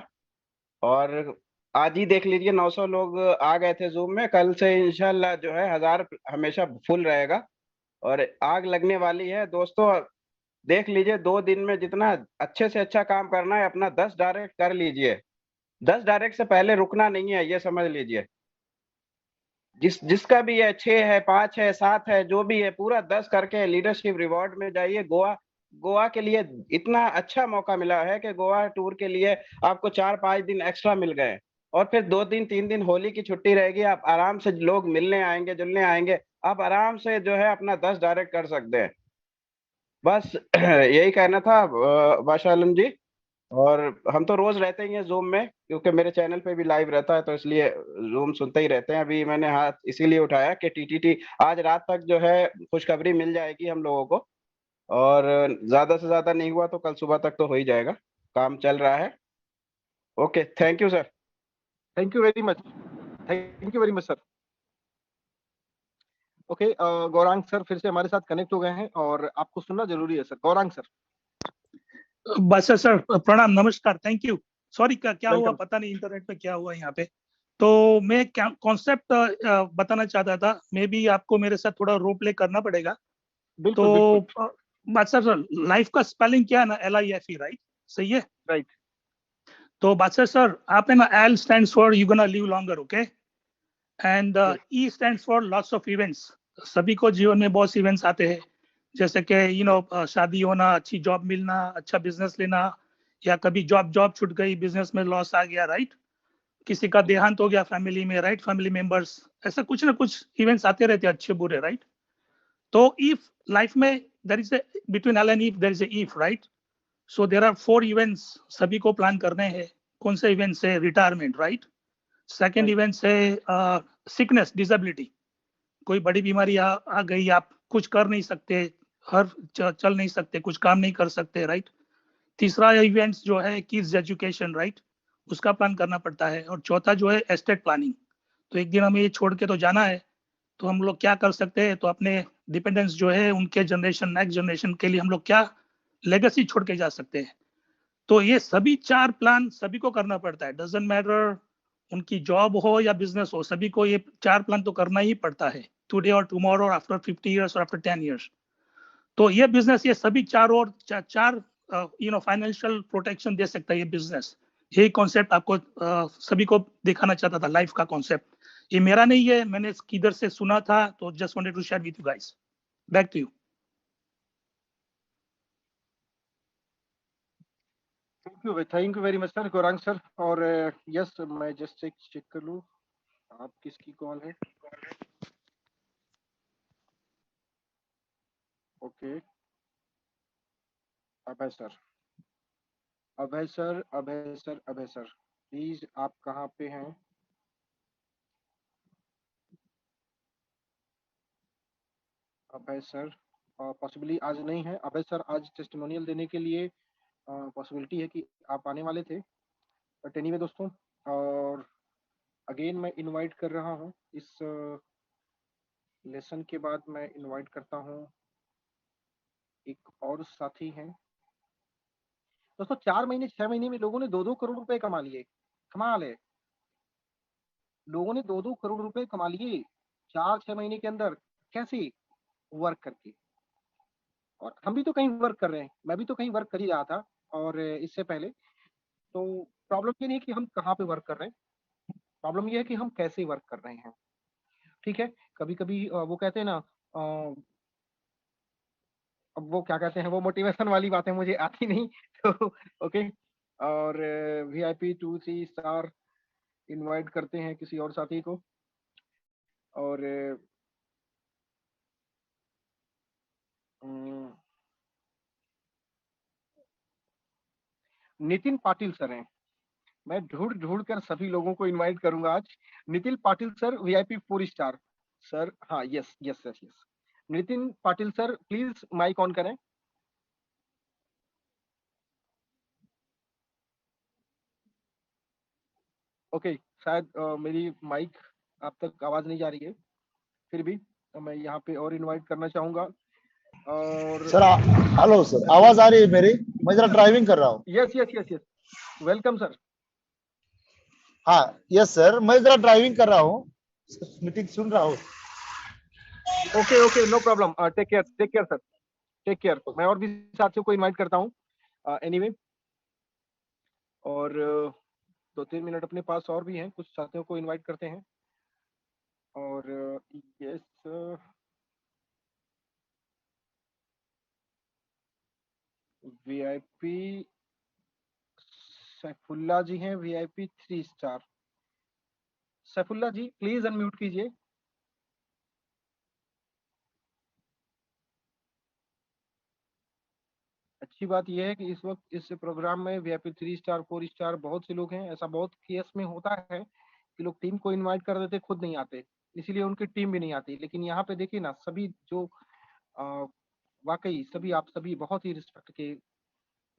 और आज ही देख लीजिए 900 लोग आ गए थे जूम में। कल से इंशाल्लाह जो है 1000 हमेशा फुल रहेगा, और आग लगने वाली है दोस्तों। देख लीजिए 2 दिन में जितना अच्छे से अच्छा काम करना है, अपना 10 डायरेक्ट कर लीजिए। 10 डायरेक्ट से पहले रुकना नहीं है, ये समझ लीजिए। जिसका भी है, 6 है, 5 है, 7 है, जो भी है, पूरा 10 करके लीडरशिप रिवॉर्ड में जाइए। गोवा के लिए इतना अच्छा मौका मिला है कि गोवा टूर के लिए आपको 4-5 दिन एक्स्ट्रा मिल गए, और फिर 2 दिन 3 दिन होली की छुट्टी रहेगी। आप आराम से लोग मिलने आएंगे, जुलने आएंगे, आप आराम से जो है अपना 10 डायरेक्ट कर सकते हैं। बस यही कहना था बादशाह आलम जी। और हम तो रोज रहते ही हैं जूम में, क्योंकि मेरे चैनल पे भी लाइव रहता है, तो इसलिए जूम सुनते ही रहते हैं। अभी मैंने हाथ इसीलिए उठाया कि TTT आज रात तक जो है खुशखबरी मिल जाएगी हम लोगों को, और ज्यादा से ज्यादा नहीं हुआ तो कल सुबह तक तो हो ही जाएगा। काम चल रहा है। Okay, thank you sir. Thank you very much, thank you very much sir. Okay, Gaurang sir फिर से हमारे साथ कनेक्ट हो गए हैं, और आपको सुनना जरूरी है सर। गौरांग सर। बादशाह सर प्रणाम, नमस्कार, थैंक यू। सॉरी, क्या हुआ वेलकम। पता नहीं, इंटरनेट पे क्या हुआ यहाँ पे। तो मैं क्या कॉन्सेप्ट बताना चाहता था। मे भी आपको मेरे साथ थोड़ा रोल प्ले करना पड़ेगा। बिल्कुल तो बिल्कुल। बादशाह सर, लाइफ का स्पेलिंग क्या है ना, LIFE, राइट? सही है? राइट। तो बादशाह सर, आपने ना L stands for you gonna live longer, okay? And E stands for lots of events. सभी को जीवन में बहुत इवेंट्स आते हैं, जैसे कि शादी होना, अच्छी जॉब मिलना, अच्छा बिजनेस लेना, या कभी जॉब छूट गई, बिजनेस में लॉस आ गया, राइट? किसी का देहांत हो गया फैमिली में, राइट? फैमिली मेंबर्स, ऐसा कुछ ना कुछ इवेंट्स आते रहते हैं, अच्छे बुरे, राइट? तो इफ लाइफ में there is a between L and if there is a if, right? So there are 4 events सभी को प्लान करने हैं। कौन से इवेंट्स है? Retirement, right? सेकेंड इवेंट्स है सिकनेस, डिसेबिलिटी, कोई बड़ी बीमारी आ गई, आप कुछ कर नहीं सकते, चल नहीं सकते, कुछ काम नहीं कर सकते, राइट? तीसरा इवेंट्स जो है किड्स एजुकेशन, राइट? उसका प्लान करना पड़ता है। और चौथा जो है एस्टेट प्लानिंग, तो एक दिन हमें ये छोड़ के तो जाना है, तो हम लोग क्या कर सकते हैं? तो अपने डिपेंडेंस जो है उनके जनरेशन, नेक्स्ट जनरेशन के लिए हम लोग क्या लेगेसी छोड़ के जा सकते हैं? तो ये सभी 4 प्लान सभी को करना पड़ता है, डजंट मैटर उनकी जॉब हो या बिजनेस हो, सभी को ये 4 प्लान तो करना ही पड़ता है, टुडे और टुमारो और आफ्टर 50 इयर्स और आफ्टर 10 इयर्स। तो ये बिजनेस ये सभी चार फाइनेंशियल प्रोटेक्शन दे सकता है ये बिजनेस। यही कॉन्सेप्ट आपको सभी को दिखाना चाहता था, लाइफ का कॉन्सेप्ट। ये मेरा नहीं है, मैंने किधर से सुना था, तो just wanted to share with you guys. Back to you. Thank you very much sir, Gaurang sir. और यस, मैं जस्ट चेक कर लूँ आप किसकी कॉल है। Okay, Abhay sir, Abhay sir, Abhay sir, Abhay sir, please आप कहाँ पे हैं? अभय सर पॉसिबली आज नहीं है। अभय सर आज टेस्टिमोनियल देने के लिए पॉसिबिलिटी है कि आप आने वाले थे, बट एनीवे दोस्तों, और अगेन मैं इनवाइट कर रहा हूँ। इस लेसन के बाद मैं इनवाइट करता हूँ एक और साथी हैं। दोस्तों 4 महीने 6 महीने में लोगों ने 2-2 करोड़ रुपए कमा लिए। कमाल है, लोगों ने 2-2 करोड़ रुपए कमा लिए 4-6 महीने के अंदर। कैसे? वर्क करके। और हम भी तो कहीं वर्क कर रहे हैं, मैं भी तो कहीं वर्क कर ही रहा था और इससे पहले। तो प्रॉब्लम ये नहीं है कि हम कहाँ पे वर्क कर रहे हैं, प्रॉब्लम ये है कि हम कैसे वर्क कर रहे हैं। ठीक है, कभी कभी वो कहते हैं ना, अब वो क्या कहते हैं, वो मोटिवेशन वाली बातें मुझे आती नहीं तो ओके। और VIP 2-3 स्टार इनवाइट करते हैं किसी और साथी को। और नितिन पाटिल सर हैं, मैं ढूंढ ढूंढ कर सभी लोगों को इनवाइट करूंगा आज। Nitin Patil sir VIP 4 star sir. हाँ, yes yes yes yes, Nitin Patil sir please mike on करें। ओके, शायद मेरी माइक आप तक आवाज नहीं जा रही है, फिर भी मैं यहाँ पे और इनवाइट करना चाहूंगा। और सर हेलो सर, आवाज आ रही है मेरी? मैं जरा ड्राइविंग कर रहा हूँ। Yes yes yes yes, welcome sir. हाँ यस सर, मैं जरा ड्राइविंग कर रहा हूँ, मीटिंग सुन रहा हूँ। Okay okay, no problem, take care sir, take care. मैं और भी साथियों को इनवाइट करता हूँ एनीवे। और 2-3 मिनट अपने पास और भी हैं, कुछ साथियों को इनवाइट करते हैं। और यस, VIP सैफुल्ला जी हैं, VIP 3 star. Saifullah ji please unmute कीजिए। अच्छी बात यह है कि इस वक्त इस प्रोग्राम में VIP 3 स्टार 4 स्टार बहुत से लोग हैं। ऐसा बहुत केस में होता है कि लोग टीम को इनवाइट कर देते, खुद नहीं आते, इसीलिए उनकी टीम भी नहीं आती। लेकिन यहाँ पे देखिए ना, सभी जो वाकई सभी, आप सभी बहुत ही रिस्पेक्ट के,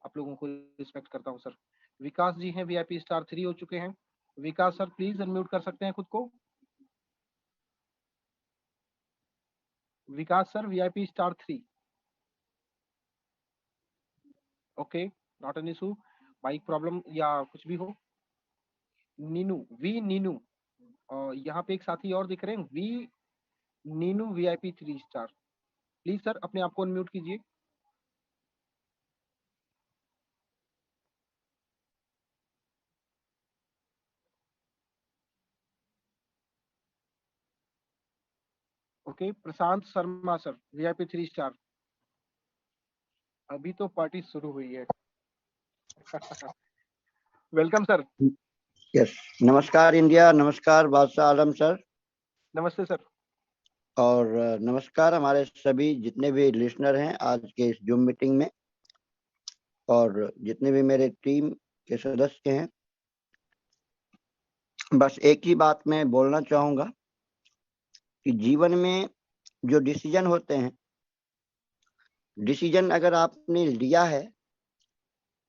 आप लोगों को रिस्पेक्ट करता हूँ सर। विकास जी हैं, VIP स्टार 3 हो चुके हैं। विकास सर प्लीज अनम्यूट कर सकते हैं खुद को। Vikas sir VIP star 3। Okay, not an issue, mike problem या कुछ भी हो। नीनू, वी नीनू, यहाँ पे एक साथी और दिख रहे हैं, V Neenu VIP 3 star. Please sir अपने आप को अनम्यूट कीजिए। Okay, Prashant Sharma sir, VIP 3 star. अभी तो पार्टी शुरू हुई है। Welcome sir. यस, नमस्कार इंडिया, नमस्कार बादशाह आलम सर, नमस्ते सर। और नमस्कार हमारे सभी जितने भी लिसनर हैं आज के इस जूम मीटिंग में, और जितने भी मेरे टीम के सदस्य हैं। बस एक ही बात मैं बोलना चाहूँगा कि जीवन में जो डिसीजन होते हैं, डिसीजन अगर आपने लिया है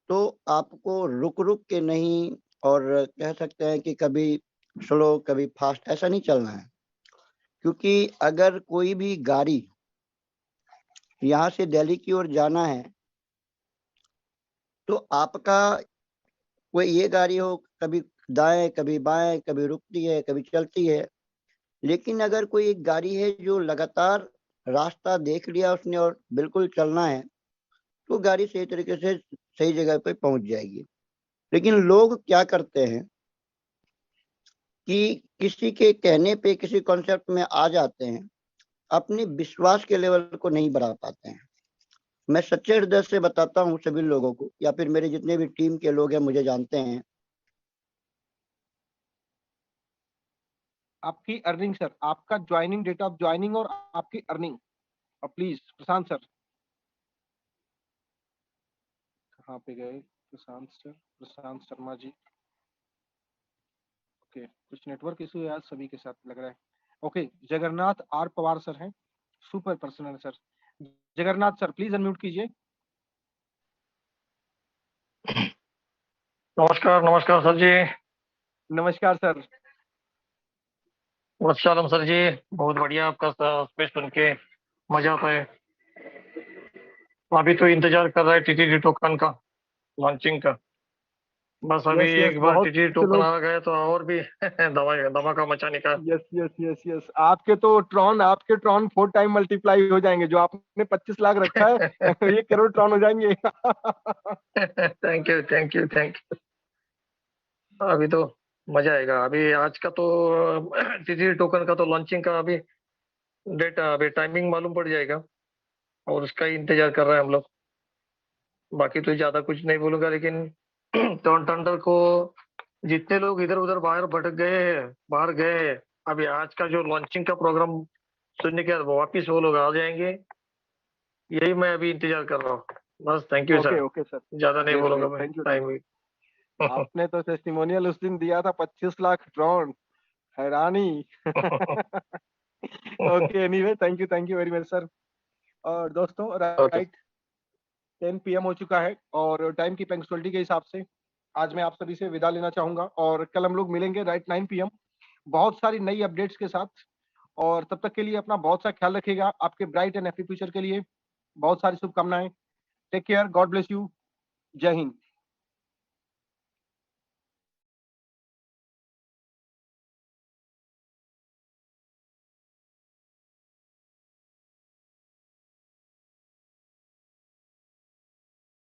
तो आपको रुक रुक के नहीं, और कह सकते हैं कि कभी स्लो कभी फास्ट ऐसा नहीं चलना है। क्योंकि अगर कोई भी गाड़ी यहाँ से दिल्ली की ओर जाना है तो आपका कोई ये गाड़ी हो, कभी दाएं कभी बाएं, कभी रुकती है कभी चलती है, लेकिन अगर कोई एक गाड़ी है जो लगातार रास्ता देख लिया उसने और बिल्कुल चलना है, तो गाड़ी सही तरीके से सही जगह पे पहुंच जाएगी। लेकिन लोग क्या करते हैं कि किसी के कहने पे किसी कॉन्सेप्ट में आ जाते हैं, अपने विश्वास के लेवल को नहीं बढ़ा पाते हैं। मैं सच्चे हृदय से बताता हूँ सभी लोगों को, या फिर मेरे जितने भी टीम के लोग हैं मुझे जानते हैं। आपकी अर्निंग सर, आपका ज्वाइनिंग, डेट ऑफ ज्वाइनिंग और आपकी अर्निंग प्लीज प्रशांत सर। कहाँ पे गए प्रशांत सर? प्रशांत शर्मा जी। ओके, कुछ नेटवर्क इशू है आज सभी के साथ लग रहा है। Okay, Jagannath R Pawar sir हैं, super personal sir. Jagannath sir please unmute कीजिए। नमस्कार, नमस्कार सर जी। नमस्कार सर। वत्सलम सर जी, बहुत बढ़िया आपका स्पीच सुन के मजा आता है। अभी तो इंतजार कर रहा है टीटीडी टोकन का, लॉन्चिंग का। बस अभी यस यस, एक बार बहुत टीटीडी से टोकन लोग। आ गए तो और भी धमाका मचाने का। यस यस यस यस, आपके ट्रॉन 4 टाइम मल्टीप्लाई हो जाएंगे। जो आपने 25 लाख रखा है 1 करोड़ ट्रॉन हो जाएंगे। Thank you, thank you, thank you. अभी तो मजा आएगा। अभी आज का तो टीटीडी टोकन का तो लॉन्चिंग का अभी डेट, अभी टाइमिंग मालूम पड़ जाएगा, और उसका ही इंतजार कर रहे हैं हम लोग। बाकी तो ज्यादा कुछ नहीं बोलूंगा, लेकिन टॉन टंडर को जितने लोग इधर उधर बाहर भटक गए हैं, बाहर गए हैं, अभी आज का जो लॉन्चिंग का प्रोग्राम सुनने के बाद वापिस वो लोग आ जाएंगे। यही मैं अभी इंतजार कर रहा हूँ। बस thank you okay sir, okay sir, ज्यादा नहीं ग्रेट बोलूंगा ग्रेट, मैं, थैंक यू। टाइम हुई। आपने तो टेस्टिमोनियल उस दिन दिया था 25 लाख ट्रॉन, हैरानी। Okay, anyway thank you very much sir. और दोस्तों ओके, राइट 10 PM हो चुका है, और टाइम की पंक्चुअलिटी के हिसाब से आज मैं आप सभी से विदा लेना चाहूंगा, और कल हम लोग मिलेंगे राइट 9 PM बहुत सारी नई अपडेट्स के साथ। और तब तक के लिए अपना बहुत सा ख्याल रखिएगा। आपके ब्राइट एंड हैप्पी फ्यूचर के लिए बहुत सारी शुभकामनाएं। Take care, God bless you, जय हिंद।